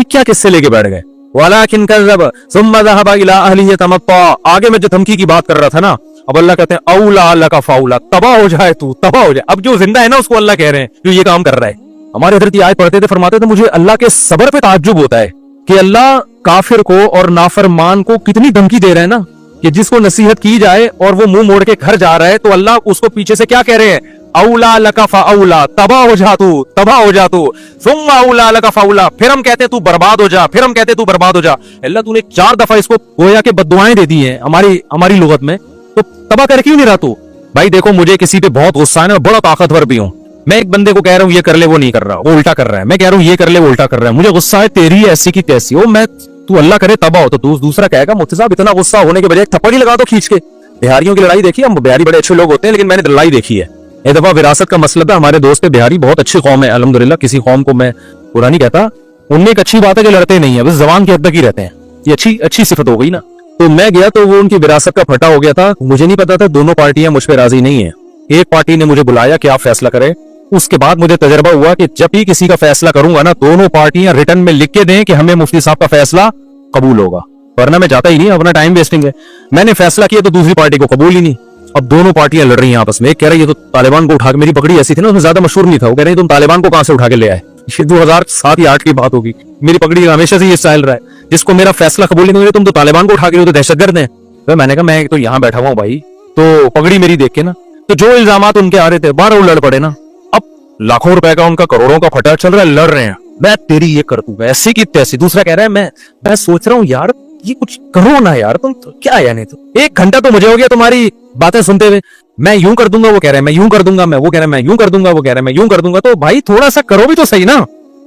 क्या किस्से लेके बैठ गए? वलाकिन कज़्ज़ब सुम्मा ज़हबा इला अहलिही यतमत्ता। आगे मैं जो धमकी की बात कर रहा था ना, अब अल्लाह कहते हैं औला लका फाउला, तबाह हो जाए तू, तबाह हो जाए। अब जो जिंदा है ना उसको अल्लाह कह रहे हैं जो ये काम कर रहा है। हमारे हज़रत ये आयत पढ़ते थे, फरमाते थे मुझे अल्लाह के सब्र पे ताज्जुब होता है कि अल्लाह काफिर को और नाफरमान को कितनी धमकी दे रहे हैं ना, कि जिसको नसीहत की जाए और वो मुंह मोड़ के घर जा रहा है तो अल्लाह उसको पीछे से क्या कह रहे हैं, औला लका फाउला, तबाह हो जा तू, तबाह हो जा तू, सुम्मा औला लका फाउला, फिर हम कहते तू बर्बाद हो जा, फिर हम कहते तू बर्बाद हो जा। अल्लाह तूने 4 दफा इसको गोया के बद्दुआएं दे दी हैं हमारी लुगत में, तो तबाह कर क्यों नहीं रहा तू? भाई देखो, मुझे किसी पे बहुत गुस्सा है ना, बड़ा ताकतवर भी हूं, मैं एक बंदे को कह रहा हूं ये कर ले, वो नहीं कर रहा, वो उल्टा कर रहा है, मैं कह रहा हूं ये कर ले, वो उल्टा कर रहा है, मुझे गुस्सा है, तेरी ऐसी की तैसी हो, मैं तू अल्लाह करे तबाह हो, तो दूसरा कहेगा मुफ्ती साहब इतना गुस्सा होने के बजाय थप्पड़ ही लगा दो खींच के। बिहारियों की लड़ाई देखी, हम बिहारी बड़े अच्छे लोग होते हैं, लेकिन मैंने लड़ाई देखी है। एक दफा विरासत का मसला था, हमारे दोस्त थे बिहारी, बहुत अच्छी कौम है अल्हम्दुलिल्लाह, किसी कौम को मैं बुरा नहीं कहता, उनमें एक अच्छी बात है कि लड़ते नहीं है, बस जबान की हद तक ही रहते हैं, ये अच्छी सिफत हो गई ना। तो मैं गया तो वो उनकी विरासत का फटा हो गया था, मुझे नहीं पता था दोनों पार्टियां मुझ पर राजी नहीं है। एक पार्टी ने मुझे बुलाया कि आप फैसला करें, उसके बाद मुझे तजर्बा हुआ कि जब भी किसी का फैसला करूंगा ना, दोनों पार्टियां रिटर्न में लिख के दें कि हमें मुफ्ती साहब का फैसला कबूल होगा, वरना मैं जाता ही नहीं, अपना टाइम वेस्टिंग है। मैंने फैसला किया तो दूसरी पार्टी को कबूल ही नहीं। अब दोनों पार्टियां लड़ रही हैं आपस में, एक कह रही है ये तो तालिबान को उठा के, मेरी पगड़ी ऐसी थी ना उसमें ज्यादा मशहूर नहीं था, वो कह रहे तुम तालिबान को कहां से उठा के ले आए, ये 2007 या 8 की बात होगी, मेरी पगड़ी हमेशा से ये स्टाइल रहा है, जिसको मेरा फैसला कबूल नहीं, तुम तो तालिबान को उठा के, तो दहशतगर्द हैं। तो मैंने कहा मैं तो यहाँ बैठा हुआ हूँ भाई, तो पगड़ी मेरी देख के ना, तो जो इल्जामात उनके आ रहे थे 12 लड़ पड़े ना, अब लाखों रुपए का उनका करोड़ों का फटा चल रहा है, लड़ रहे हैं, मैं तेरी ये कर दूं ऐसी की तैसी। दूसरा कह रहा है मैं सोच रहा हूँ यार ये कुछ करो ना यार, तुम तो क्या यानी, तो 1 घंटा तो मुझे हो गया तुम्हारी बातें सुनते हुए, मैं यूं कर दूंगा, वो कह रहा है मैं यूं कर दूंगा, वो कह रहा है मैं यूं कर दूंगा, वो कह रहा है मैं यूं कर दूंगा, तो भाई थोड़ा सा करो भी तो सही ना,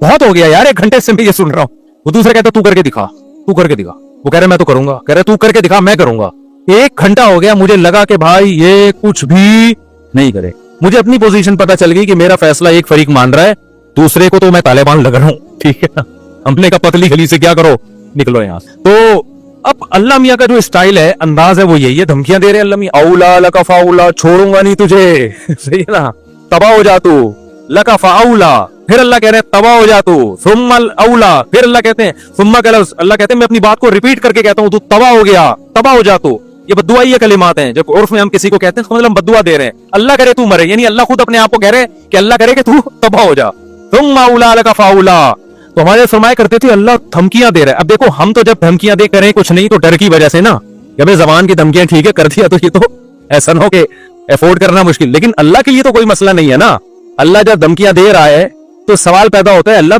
बहुत हो गया यार 1 घंटे से मैं ये सुन रहा हूँ। वो दूसरा कहता तू करके दिखा, तू करके दिखा, वो कह रहा है मैं तो करूंगा, कह रहा है तू करके दिखा, मैं करूंगा। 1 घंटा हो गया, मुझे लगा कि भाई ये कुछ भी नहीं करे, मुझे अपनी पोजीशन पता चल गई कि मेरा फैसला एक फरीक मान रहा है, दूसरे को तो मैं तालिबान लग रहा हूँ, ठीक है ना, हमने का पतली गली से क्या करो, निकलो यहाँ से। तो अब अल्लाह मियाँ का जो स्टाइल है, अंदाज है, वो यही है, धमकियां दे रहे हैं अल्लाह मियाँ, औला लका फाउला, छोड़ूंगा नहीं तुझे, सही है ना, तबाह हो जा तू, लका फाउला, फिर अल्लाह कह रहे हैं तबाह हो जा तू, सुम्मल औला, फिर अल्लाह कहते हैं सुम्मा का लफ्ज़, अल्लाह कहते हैं मैं अपनी बात को रिपीट करके कहता हूँ, तू तबाह हो गया, तबाह हो जा तू। ये बद्दुआ ये कलिमात हैं, जब उर्फ में हम किसी को कहते हैं तो मतलब हम बद्दुआ दे रहे हैं, अल्लाह करे तू मरे, यानी अल्लाह खुद अपने आप को कह रहे हैं कि अल्लाह करे कि तू तबाह हो जा, सुम्मा औला लका फाउला। तो हमारे फरमाया करते थे अल्लाह धमकियां दे रहा है। अब देखो हम तो जब धमकियां दे करें कुछ नहीं तो डर की वजह से ना, जब जबान की धमकियां ठीक है कर दिया तो ये तो ऐसा ना हो कि अफोर्ड करना मुश्किल, लेकिन अल्लाह के लिए तो कोई मसला नहीं है ना। अल्लाह जब धमकियां दे रहा है तो सवाल पैदा होता है, अल्लाह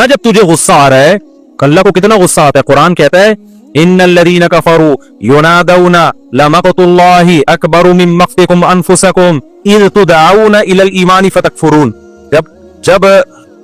जब तुझे गुस्सा आ रहा है, अल्लाह को कितना गुस्सा आता है। कुरान कहता है इन्नल्लज़ीना कफरू युनादऊना लमक़तुल्लाहि अकबरु मिन मक़तिकुम अनफुसकुम इज़ तुदऊना इलल ईमानि फतकफुरून। जब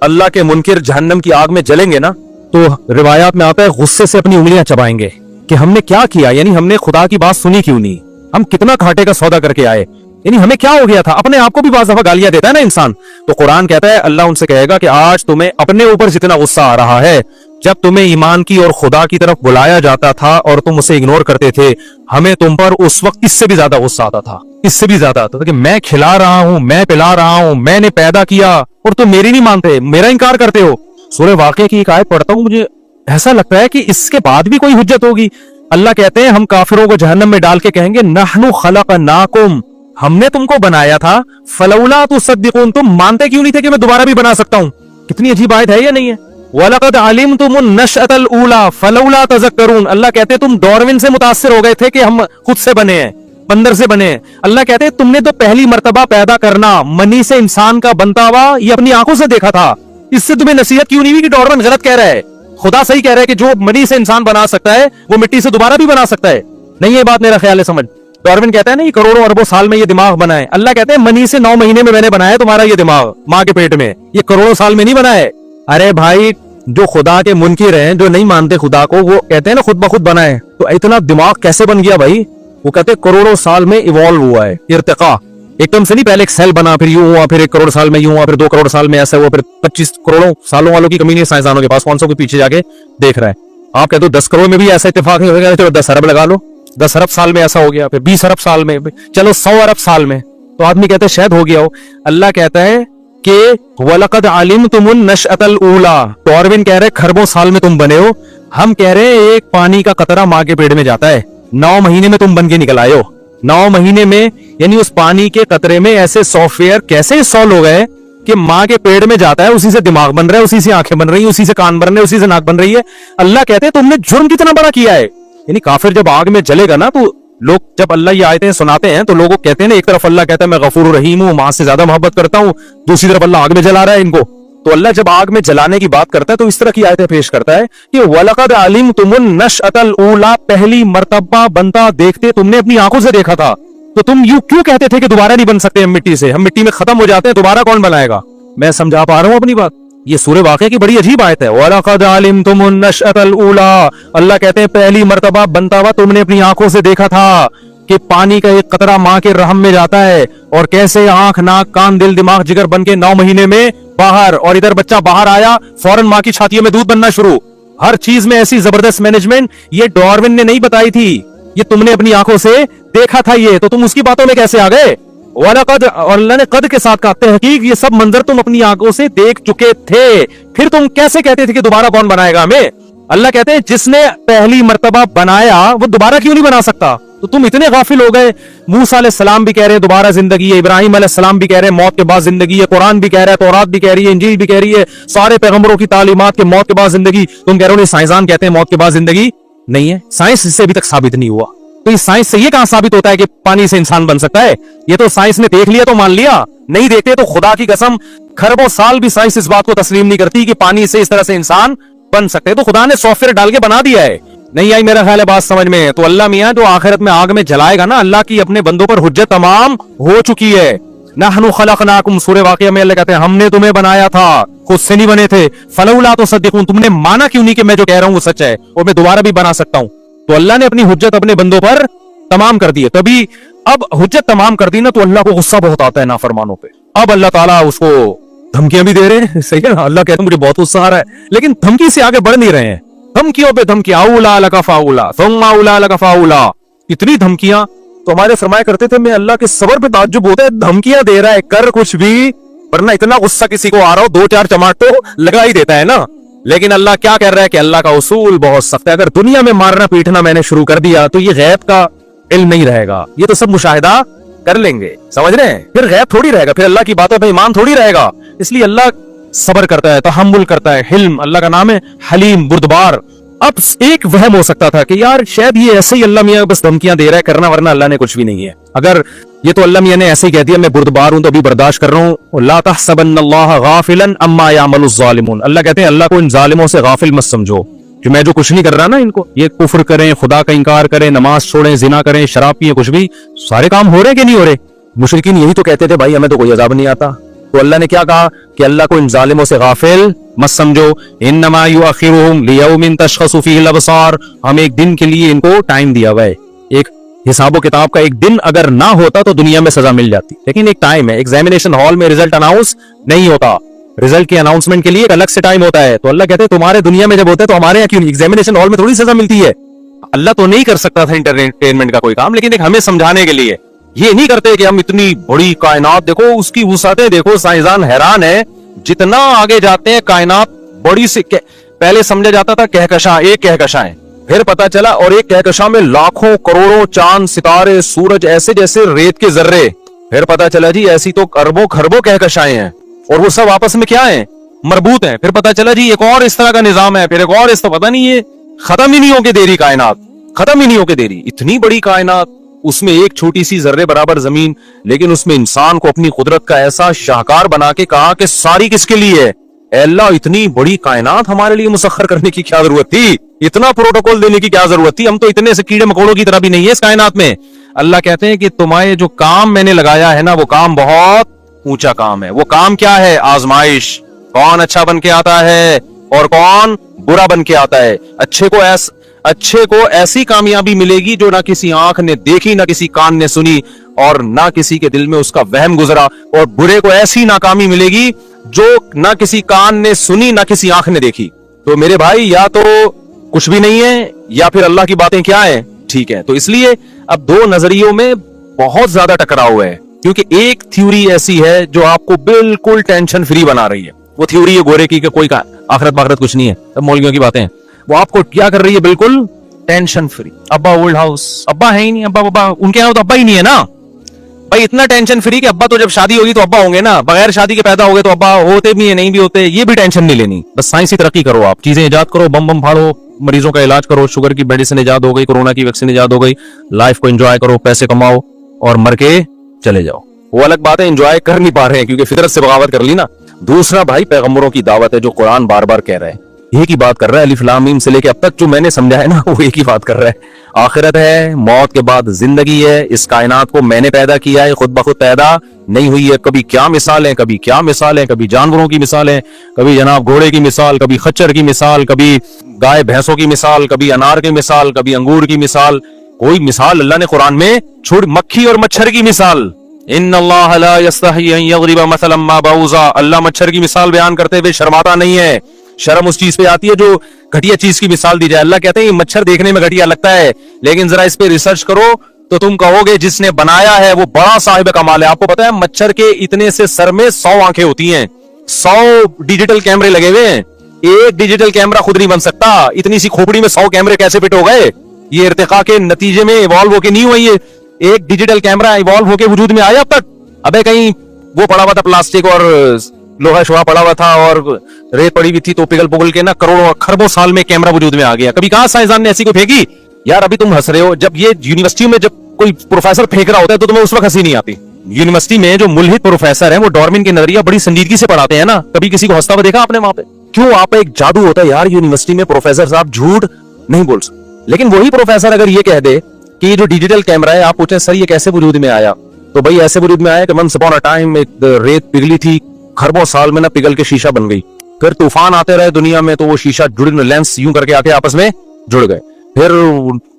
अल्लाह के मुनकिर जहन्नम की आग में जलेंगे ना, तो रिवायात में आता है गुस्से से अपनी उंगलियां चबाएंगे कि हमने क्या किया, यानी हमने खुदा की बात सुनी क्यों नहीं, हम कितना घाटे का सौदा करके आए, यानी हमें क्या हो गया था। अपने आप को भी बाज़ दफा गालियां देता है ना इंसान, तो कुरान कहता है अल्लाह उनसे कहेगा कि आज तुम्हें अपने ऊपर जितना गुस्सा आ रहा है, जब तुम्हें ईमान की और खुदा की तरफ बुलाया जाता था और तुम उसे इग्नोर करते थे, हमें तुम पर उस वक्त इससे भी ज्यादा गुस्सा आता था, इससे भी ज्यादा आता था कि मैं खिला रहा हूं, मैं पिला रहा हूं, मैंने पैदा किया और तुम मेरी नहीं मानते, मेरा इनकार करते हो। सूरह वाक़िया की एक आयत पढ़ता हूं, मुझे ऐसा लगता है कि इसके बाद भी कोई हुज्जत होगी। अल्लाह कहते हैं हम काफिरों को जहन्नम में डाल के कहेंगे नहनु खलक़नाकुम, हमने तुमको बनाया था, फलौला तुसद्दिक़ून, तुम मानते क्यों नहीं थे कि मैं दोबारा भी बना सकता हूं। कितनी अजीब आयत है या नहीं है। वलक़द अलिमतुमुन नशअतल ऊला फलौला तज़क्करून, अल्लाह कहते हैं तुम डार्विन से मुतासिर हो गए थे कि हम खुद से बने हैं, बंदर से बने हैं। अल्लाह कहते हैं तुमने तो पहली मर्तबा पैदा करना मनी से इंसान का बनता हुआ ये अपनी आंखों से देखा था, इससे तुम्हें नसीहत क्यों नहीं हुई कि डार्विन गलत कह रहा है। खुदा सही कह रहा है कि जो मनी से इंसान बना सकता है वो मिट्टी से दोबारा भी बना सकता है। नहीं ये बात मेरा ख्याल है समझ। डार्विन कहता है ना ये करोड़ों अरबों साल में ये दिमाग बना है, अल्लाह कहते हैं मनी से 9 महीने में मैंने बनाया तुम्हारा ये दिमाग माँ के पेट में, ये करोड़ों साल में नहीं बना है। अरे भाई जो खुदा के मुनकिर हैं, जो नहीं मानते खुदा को, वो कहते हैं ना खुद ब खुद बना है, तो इतना दिमाग कैसे बन गया भाई। वो कहते हैं करोड़ों साल में इवॉल्व हुआ है, इर्तिका, एकदम से नहीं, पहले एक सेल बना, फिर यूं हुआ, फिर 1 करोड़ साल में यूं हुआ, फिर 2 करोड़ साल में ऐसा हुआ, फिर 25 करोड़ों सालों वालों की कमी नहीं साइंसदानों के पास, 500 के पीछे जाके देख रहा है। आप कहते हो 10 करोड़ में भी ऐसा इत्तेफाक नहीं होगा, तो 10 अरब लगा लो, 10 अरब साल में ऐसा हो गया, फिर 20 अरब साल में, चलो 100 अरब साल में, तो आदमी कहते हैं शायद हो गया हो। अल्लाह कहता है कि वलकद अलिमतुमुन नशअतल ऊला, डार्विन कह रहे खरबों साल में तुम बने हो, हम कह रहे हैं एक पानी का कतरा माँ के पेट में जाता है, 9 महीने में तुम बन के निकल आए हो। 9 महीने में, यानी उस पानी के कतरे में ऐसे सॉफ्टवेयर कैसे इंस्टॉल हो गए कि माँ के पेट में जाता है, उसी से दिमाग बन रहा है, उसी से आंखें बन रही है, उसी से कान बन रहे हैं, उसी से नाक बन रही है। अल्लाह कहते हैं तुमने जुर्म कितना बड़ा किया है। यानी काफिर जब आग में जलेगा ना, तो लोग जब अल्लाह ये आयतें सुनाते हैं तो लोग कहते हैं ना, एक तरफ अल्लाह कहता है मैं गफूर रहीम हूँ, माँ से ज्यादा मोहब्बत करता हूँ, दूसरी तरफ अल्लाह आग में जला रहा है इनको। तो अल्लाह जब आग में जलाने की बात करता है तो इस तरह की आयतें पेश करता है कि वलकद अलिमतुमुन नशअतल ऊला, पहली मर्तबा बनता देखते तुमने अपनी आंखों से देखा था, तो तुम यूं क्यों कहते थे कि दोबारा नहीं बन सकते हम मिट्टी से, हम मिट्टी में खत्म हो जाते हैं, दोबारा कौन बनाएगा। मैं समझा पा रहा हूं अपनी बात। ये सूरह वाक़िया की बड़ी अजीब आयत है। वलक़द अलिमतुमुन नशअतल ऊला, अल्लाह कहते हैं पहली मर्तबा बनता हुआ तुमने अपनी आंखों से देखा था कि पानी का एक कतरा माँ के रहम में जाता है, और कैसे आंख नाक कान दिल दिमाग जिगर बन के 9 महीने में बाहर, और इधर बच्चा बाहर आया फौरन माँ की छातियों में दूध बनना शुरू। हर चीज में ऐसी जबरदस्त मैनेजमेंट, ये डार्विन ने नहीं बताई थी, ये तुमने अपनी आंखों से देखा था। ये तो तुम उसकी बातों में कैसे आ गए। वलक़द, और अल्लाह ने कद के साथ कहा, तहकीक ये सब मंजर तुम अपनी आंखों से देख चुके थे, फिर तुम कैसे कहते थे कि दोबारा कौन बनाएगा हमें। अल्लाह कहते हैं जिसने पहली मर्तबा बनाया वो दोबारा क्यों नहीं बना सकता। तो तुम इतने गाफिल हो गए। मूसा अलैहिस्सलाम भी कह रहे हैं दोबारा जिंदगी है, इब्राहिम अलैहिस्सलाम भी कह रहे हैं मौत के बाद जिंदगी है, कुरान भी कह रहा है, तौरात भी कह रही है, इंजील भी कह रही है, सारे पैगंबरों की तालीमात के मौत के बाद जिंदगी। तुम कह रहे हो साइंसदान कहते हैं मौत के बाद जिंदगी नहीं है, साइंस इससे अभी तक साबित नहीं हुआ। तो इस साइंस से ये कहां साबित होता है कि पानी से इंसान बन सकता है। ये तो साइंस ने देख लिया तो मान लिया, नहीं देखते तो खुदा की कसम खरबों साल भी साइंस इस बात को तस्लीम नहीं करती कि पानी से इस तरह से इंसान बन सकते हैं। तो खुदा ने सॉफ्टवेयर डाल के बना दिया है। नहीं आई मेरा ख्याल है बात समझ में। तो अल्लाह मियां जो आखिरत में आग में जलाएगा ना, अल्लाह की अपने बंदों पर हुज्जत तमाम हो चुकी है। नहनु खलकनाकुम, सूरह वाक़िया में अल्लाह कहते हैं हमने तुम्हें बनाया था, खुद से नहीं बने थे। फलौला तुसद्दिक़ून, तुमने माना क्यों नहीं कि मैं जो कह रहा हूं वो सच है और मैं दोबारा भी बना सकता हूं। तो अल्लाह ने अपनी हुज्जत अपने बंदों पर तमाम कर दी है। तभी अब हुज्जत तमाम कर दी ना, तो अल्लाह को गुस्सा बहुत आता है नाफरमानों पे। अब अल्लाह ताला उसको धमकियां भी दे रहे हैं, सही है ना। अल्लाह कहते हैं मुझे बहुत गुस्सा आ रहा है, लेकिन धमकी से आगे बढ़ नहीं रहे हैं। धमकियों पे धमकी, आउला लका फाउला थुम्मा आउला लका फाउला, इतनी धमकियां। तो हमारे फरमाया करते थे मैं अल्लाह के सबर पे ताज्जुब होता है, धमकियां दे रहा है कर कुछ भी, वरना इतना गुस्सा किसी को आ रहा हो 2-4 चमाट तो लगा ही देता है ना। लेकिन अल्लाह क्या कर रहा है कि अल्लाह का उसूल बहुत सख्त है। अगर दुनिया में मारना पीटना मैंने शुरू कर दिया तो ये गैब का इल्म नहीं रहेगा, ये तो सब मुशाहिदा कर लेंगे, समझ रहे हैं। फिर गैब थोड़ी रहेगा, फिर अल्लाह की बातों पे ईमान थोड़ी रहेगा। इसलिए अल्लाह सबर करता है, तहम्मुल करता है, हिल्म, अल्लाह का नाम है हलीम, बुर्दबार। अब एक वहम हो सकता था कि यार शायद ये ऐसे ही अल्लाह मियां बस धमकियां दे रहा है करना, वरना अल्लाह ने कुछ भी नहीं है। अगर ये तो अल्लाह मियां ने ऐसे ही कह दिया मैं बुर्दबार हूं तो अभी बर्दाश्त कर रहा हूं। ला तहसबन्नल्लाह गाफिलन अम्मा यामलुज़ ज़ालिमून, अल्लाह कहते हैं अल्लाह को इन जालिमों से गाफिल मत समझो, कि मैं जो कुछ नहीं कर रहा ना इनको, ये कुफ्र करें, खुदा का इंकार करें, नमाज छोड़ें, जिना करें, शराब पिए, कुछ भी सारे काम हो रहे कि नहीं हो रहे। मुशरिकीन यही तो कहते थे भाई हमें तो कोई अजाब नहीं आता। तो अल्लाह ने क्या कहा कि अल्लाह को इन जालिमों से गाफिल मत समझो। इन्नमा युअखिरुहुम लियौमिन तशखसु फीहिल अबसार, हम एक दिन के लिए इनको टाइम दिया हुआ है। एक हिसाबो किताब का एक दिन अगर ना होता तो दुनिया में सजा मिल जाती, लेकिन एक टाइम है। एग्जामिनेशन हॉल में रिजल्ट अनाउंस नहीं होता, रिजल्ट के अनाउंसमेंट के लिए एक अलग से टाइम होता है। तो अल्लाह कहते हैं तुम्हारे दुनिया में जब होता है तो हमारे यहाँ क्यों नहीं, एग्जामिनेशन हॉल में थोड़ी सजा मिलती है। अल्लाह तो नहीं कर सकता था एंटरटेनमेंट का कोई काम, लेकिन एक हमें समझाने के लिए ये नहीं करते कि हम इतनी बड़ी कायनात देखो, उसकी वुसातें देखो, साइंसदान हैरान है जितना आगे जाते हैं कायनात बड़ी से। पहले समझा जाता था कहकशां, एक कहकशां है, फिर पता चला और एक कहकशां में लाखों करोड़ों चांद सितारे सूरज ऐसे जैसे रेत के जर्रे, फिर पता चला जी ऐसी तो अरबों खरबों कहकशाएं हैं और वो सब आपस में क्या है, मरबूत हैं। फिर पता चला जी एक और इस तरह का निजाम है, फिर एक और इस तरह, पता नहीं ये खत्म ही नहीं होके दे रही कायनात, खत्म ही नहीं होके दे रही। इतनी बड़ी कायनात, उसमें एक छोटी सी जर्रे बराबर जमीन, लेकिन उसमें इंसान को अपनी कुदरत का ऐसा शाहकार बना के कहा कि सारी किसके लिए है। अल्लाह इतनी बड़ी कायनात हमारे लिए मुसख्खर करने की क्या जरूरत थी, इतना प्रोटोकॉल देने की क्या जरूरत थी, हम तो इतने से कीड़े मकोड़ों की तरह भी नहीं है इस कायनात में। अल्लाह कहते हैं कि तुम्हारे जो काम मैंने लगाया है ना वो काम बहुत ऊंचा काम है। वो काम क्या है, आजमाइश, कौन अच्छा बन के आता है और कौन बुरा बन के आता है। अच्छे को ऐसी कामयाबी मिलेगी जो ना किसी आंख ने देखी, ना किसी कान ने सुनी और ना किसी के दिल में उसका वहम गुजरा, और बुरे को ऐसी नाकामी मिलेगी जो ना किसी कान ने सुनी ना किसी आंख ने देखी। तो मेरे भाई या तो कुछ भी नहीं है या फिर अल्लाह की बातें क्या है, ٹھیک ہے. تو اس لیے اب دو نظریوں میں بہت زیادہ ٹکراؤ ہے, کیونکہ ایک تھیوری ایسی ہے جو آپ کو بالکل ٹینشن فری بنا رہی ہے. وہ تھیوری ہے گورے کی کہ کوئی آخرت باخرت کچھ نہیں ہے, سب مولویوں کی باتیں ہیں. وہ آپ کو کیا کر رہی ہے, بالکل ٹینشن فری. ابا اولڈ ہاؤس, ابا ہے ہی نہیں, ابا بابا ان کے یہاں تو ابا ہی نہیں ہے نا بھائی. اتنا ٹینشن فری کہ ابا تو جب شادی ہوگی تو ابا ہوں گے نا, بغیر شادی کے پیدا ہو گئے تو ابا ہوتے بھی ہیں نہیں بھی ہوتے, یہ بھی ٹینشن نہیں لینی. بس سائنسی ترقی کرو, آپ چیزیں ایجاد کرو, بم بم پھاڑو, مریضوں کا علاج کرو, شوگر کی میڈیسن ایجاد ہو گئی, کورونا کی ویکسین ایجاد ہو گئی, لائف کو انجوائے کرو, پیسے کماؤ اور مر کے چلے جاؤ. وہ الگ بات ہے, انجوائے کر نہیں پا رہے ہیں کیونکہ فطرت سے بغاوت کر لی نا. دوسرا بھائی پیغمبروں کی دعوت ہے جو قرآن بار بار کہہ رہا ہے, ایک ہی بات کر رہا ہے, الف لام میم سے لے کے اب تک جو میں نے سمجھا ہے نا وہ ایک ہی بات کر رہا ہے. آخرت ہے, موت کے بعد زندگی ہے, اس کائنات کو میں نے پیدا کیا ہے, خود بخود پیدا نہیں ہوئی ہے. کبھی کیا مثالیں, کبھی کیا مثالیں, کبھی جانوروں کی مثالیں, کبھی جناب گھوڑے کی مثال, کبھی خچر کی مثال, کبھی گائے بھینسوں کی مثال, کبھی انار کی مثال, کبھی انگور کی مثال. کوئی مثال اللہ نے قرآن میں چھوڑ, مکھی اور مچھر کی مثال. ان اللہ لا یستحی ان یضرب مثلا ما بعوضہ, اللہ مچھر کی مثال بیان کرتے ہوئے شرماتا نہیں ہے. شرم اس چیز پہ آتی ہے جو گھٹیا چیز کی مثال دی جائے. اللہ کہتے ہیں یہ مچھر دیکھنے میں گھٹیا لگتا ہے, لیکن ذرا اس پہ ریسرچ کرو تو تم کہو گے جس نے بنایا ہے وہ بڑا صاحب کمال ہے. آپ کو پتا ہے مچھر کے اتنے سے سر میں 100 آنکھیں ہوتی ہیں, 100 ڈیجیٹل کیمرے لگے ہوئے ہیں. ایک ڈیجیٹل کیمرہ خود نہیں بن سکتا, اتنی سی کھوپڑی میں 100 کیمرے کیسے فٹ ہو گئے؟ یہ ارتقاء کے نتیجے میں ایوالو ہو کے نہیں ہوئی. ایک ڈیجیٹل کیمرہ ایوالو ہو کے وجود میں آیا اب تک؟ ابے کہیں وہ پڑا ہوا تھا پلاسٹک اور لوہا شوہا پڑا ہوا تھا اور ریت پڑی ہوئی تھی تو پگھل پگھل کے نا کروڑوں خربوں سال میں کیمرہ وجود میں آ گیا. کبھی کہاں سائنسدان نے ایسی کوئی پھینکی؟ یار ابھی تم ہنس رہے ہو, جب یہ یونیورسٹی میں جب کوئی پروفیسر پھینک رہا ہوتا ہے تو تمہیں اس وقت ہنسی نہیں آتی. یونیورسٹی میں جو ملحد پروفیسر ہیں وہ ڈارون کے نظریہ بڑی سنجیدگی سے پڑھاتے ہیں نا, کبھی کسی کو ہنستا ہوا دیکھا آپ نے وہاں پہ؟ کیوں؟ آپ ایک جادو ہوتا ہے یار یونیورسٹی میں, پروفیسر صاحب جھوٹ نہیں بول سکتے. لیکن وہی پروفیسر اگر یہ کہہ دے کہ یہ جو ڈیجیٹل کیمرہ ہے, آپ پوچھیں سر یہ کیسے وجود میں آیا, تو بھائی ایسے وجود میں آیا کہ ونس اپون اے ٹائم ایک ریت پگھلی تھی, خربوں سال میں نا پگھل کے شیشہ بن گئی, پھر طوفان آتے رہے دنیا میں تو وہ شیشہ لینس یوں کر کے آ کے آپس میں جڑ گئے, پھر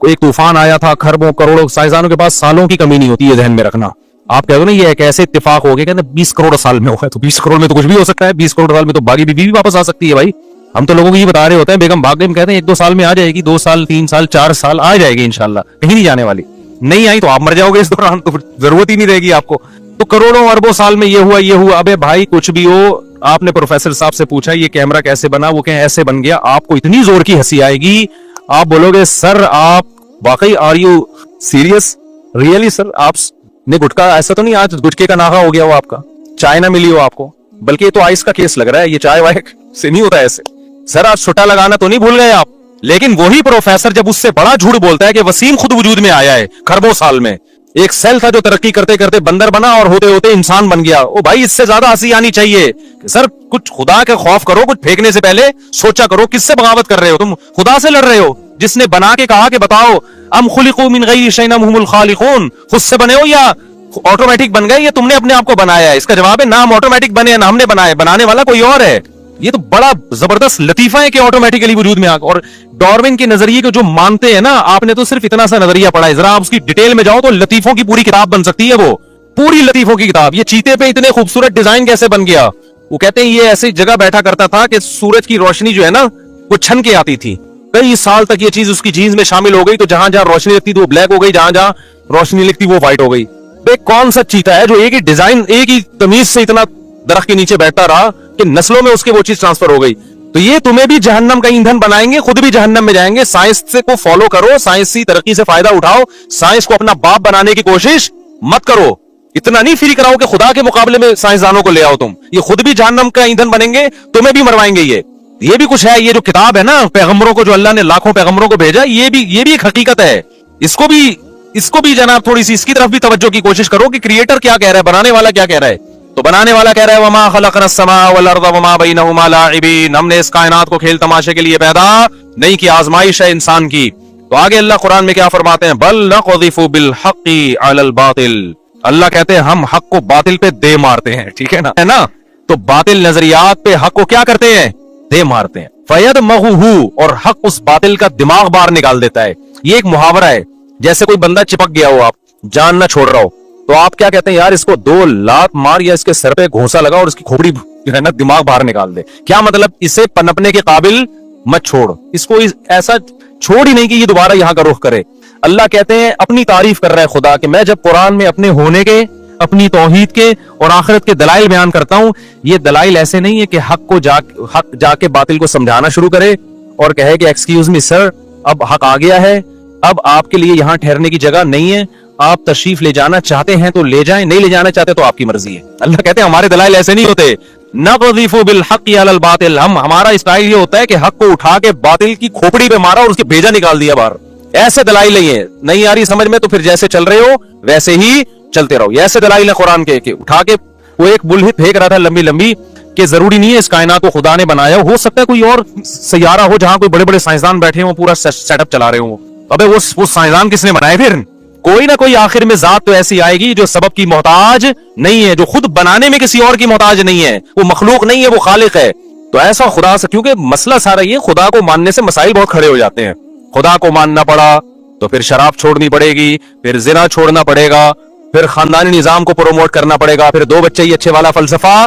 ایک طوفان آیا تھا خربوں کروڑوں. سائنسدانوں کے پاس سالوں کی کمی نہیں ہوتی, یہ ذہن میں رکھنا. آپ کہہ دو نا یہ ایک ایسے اتفاق ہو گیا کہ 20 کروڑ سال میں ہو گیا, تو 20 کروڑ میں تو کچھ بھی ہو سکتا ہے. 20 کروڑ سال میں تو باغی بیوی بھی واپس آ سکتی ہے. بھائی ہم تو لوگوں کو یہ بتا رہے ہوتے ہیں, بیگم بھاگ گئے, ہم کہتے ہیں 1-2 سال میں آ جائے گی, 2 سال 3 سال 4 سال آ جائے گی انشاءاللہ, کہیں نہیں جانے والی. نہیں آئی تو آپ مر جاؤ گے اس دوران, تو ضرورت ہی نہیں رہے گی آپ کو. تو کروڑوں اربوں سال میں یہ ہوا. ابے بھائی کچھ بھی ہو, آپ نے پروفیسر صاحب سے پوچھا یہ کیمرہ کیسے بنا, وہ کہیں ایسے بن گیا. آپ کو اتنی زور کی ہنسی آئے گی, آپ بولو گے سر آپ واقعی آر یو سیریس ریئلی سر, آپ نے گٹکا ایسا تو نہیں آج گٹکے کا ناغہ ہو گیا ہو آپ کا, چائے نہ ملی ہو آپ کو, بلکہ یہ تو آئس کا کیس لگ رہا ہے, یہ چائے وائے سے نہیں ہوتا ایسے. سر آج چھٹا لگانا تو نہیں بھول گئے آپ. لیکن وہی پروفیسر جب اس سے بڑا جھوٹ بولتا ہے کہ وسیم خود وجود میں آیا ہے خربوں سال میں, ایک سیل تھا جو ترقی کرتے کرتے بندر بنا اور ہوتے ہوتے انسان بن گیا. او بھائی اس سے زیادہ ہنسی آنی چاہیے. سر کچھ خدا کا خوف کرو, کچھ پھینکنے سے پہلے سوچا کرو کس سے بغاوت کر رہے ہو تم, خدا سے لڑ رہے ہو جس نے بنا کے کہا کہ بتاؤ ام خلقوا من غیر شیء ام هم الخالقون, خود سے بنے ہو یا آٹومیٹک بن گئے, یہ تم نے اپنے آپ کو بنایا ہے؟ اس کا جواب ہے نہ ہم آٹومیٹک بنے نہ ہم نے بنایا, بنانے والا کوئی اور ہے. یہ تو بڑا زبردست لطیفہ ہے کہ آٹومیٹکلی وجود میں آ. اور ڈارون کے نظریے کو جو مانتے ہیں نا, آپ نے تو صرف اتنا سا نظریہ پڑھا ہے, ذرا آپ اس کی ڈیٹیل میں جاؤ تو لطیفوں کی پوری کتاب بن سکتی ہے, وہ پوری لطیفوں کی کتاب. یہ چیتے پہ اتنے خوبصورت ڈیزائن کیسے بن گیا؟ وہ کہتے ہیں یہ ایسی جگہ بیٹھا کرتا تھا کہ سورج کی روشنی جو ہے نا وہ چھن کے آتی تھی. کئی سال تک یہ چیز اس کی جینز میں شامل ہو گئی, تو جہاں جہاں روشنی لگتی تھی وہ بلیک ہو گئی, جہاں جہاں روشنی لگتی وہ وائٹ ہو گئی. بے کون سا چیتا ہے جو ایک ہی ڈیزائن ایک ہی تمیز سے اتنا درخت کے نیچے بیٹھتا رہا کہ نسلوں میں اس کے وہ چیز ٹرانسفر ہو گئی؟ تو یہ تمہیں بھی جہنم کا ایندھن بنائیں گے, خود بھی جہنم میں جائیں گے. سائنس سے کو فالو کرو, سائنسی ترقی سے فائدہ اٹھاؤ, سائنس کو اپنا باپ بنانے کی کوشش مت کرو. اتنا نہیں فری کراؤ کہ خدا کے مقابلے میں سائنسدانوں کو لے آؤ تم, یہ خود بھی جہنم کا ایندھن بنیں گے, تمہیں بھی مروائیں گے. یہ بھی کچھ ہے. یہ جو کتاب ہے نا پیغمبروں کو جو اللہ نے لاکھوں پیغمبروں کو بھیجا, یہ بھی ایک حقیقت ہے. اس کو بھی جناب تھوڑی سی اس کی طرف بھی توجہ کی کوشش کرو کہ کریٹر کیا کہہ رہا ہے, بنانے والا کیا کہہ رہا ہے. تو بنانے والا کہہ رہا ہے وما خلقنا السماء والارض وما بینہما لاعبین, ہم نے اس کائنات کو کھیل تماشے کے لیے پیدا نہیں کیا, آزمائش ہے انسان کی. تو آگے اللہ قرآن میں کیا فرماتے ہیں, بل نقذف بالحق علی الباطل, اللہ کہتے ہیں ہم حق کو باطل پہ دے مارتے ہیں. ٹھیک ہے نا, تو باطل نظریات پہ حق کو کیا کرتے ہیں, دے مارتے ہیں. فیدمغہ, اور حق اس باطل کا دماغ باہر نکال دیتا ہے. یہ ایک محاورہ ہے, جیسے کوئی بندہ چپک گیا ہو, آپ جان نہ چھوڑ رہا ہو, تو آپ کیا کہتے ہیں یار اس کو 2 لات مار یا اس کے سر پہ گھونسا لگا اور اس کی کھوپڑی جو ہے نا دماغ باہر نکال دے. کیا مطلب, اسے پنپنے کے قابل مت چھوڑ, اس کو ایسا چھوڑ ہی نہیں کہ یہ دوبارہ یہاں کا رخ کرے. اللہ کہتے ہیں اپنی تعریف کر رہا ہے خدا کہ میں جب قرآن میں اپنے ہونے کے، اپنی توحید کے اور آخرت کے دلائل بیان کرتا ہوں، یہ دلائل ایسے نہیں ہے کہ حق جا کے باطل کو سمجھانا شروع کرے اور کہے کہ ایکسکیوز می سر، اب حق آ گیا ہے، اب آپ کے لیے یہاں ٹھہرنے کی جگہ نہیں ہے، آپ تشریف لے جانا چاہتے ہیں تو لے جائیں، نہیں لے جانا چاہتے تو آپ کی مرضی ہے۔ اللہ کہتے ہیں ہمارے دلائل ایسے نہیں ہوتے، نقذف بالحق علی الباطل، ہمارا اسٹائل یہ ہوتا ہے کہ حق کو اٹھا کے باطل کی کھوپڑی پہ مارا اور اس کے بھیجا نکال دیا باہر۔ ایسے دلائل نہیں ہے، نہیں آ رہی سمجھ میں تو پھر جیسے چل رہے ہو ویسے ہی چلتے رہو۔ یہ ایسے دلائل ہیں قرآن کے کہ اٹھا کے وہ ایک ملحد پھینک رہا تھا لمبی لمبی کہ ضروری نہیں ہے اس کائنات کو خدا نے بنایا، ہو سکتا ہے کوئی اور سیارہ ہو جہاں کوئی بڑے بڑے سائنسدان بیٹھے ہوں پورا سیٹ اپ چلا رہے ہوں۔ ابے وہ سائنسدان کس نے بنائے؟ پھر کوئی نہ کوئی آخر میں ذات تو ایسی آئے گی جو سبب کی محتاج نہیں ہے، جو خود بنانے میں کسی اور کی محتاج نہیں ہے، وہ مخلوق نہیں ہے، وہ خالق ہے۔ تو ایسا خدا سے، کیونکہ مسئلہ سارا یہ خدا کو ماننے سے مسائل بہت کھڑے ہو جاتے ہیں۔ خدا کو ماننا پڑا تو پھر شراب چھوڑنی پڑے گی، پھر زنا چھوڑنا پڑے گا، پھر خاندانی نظام کو پروموٹ کرنا پڑے گا، پھر 2 بچے ہی اچھے والا فلسفہ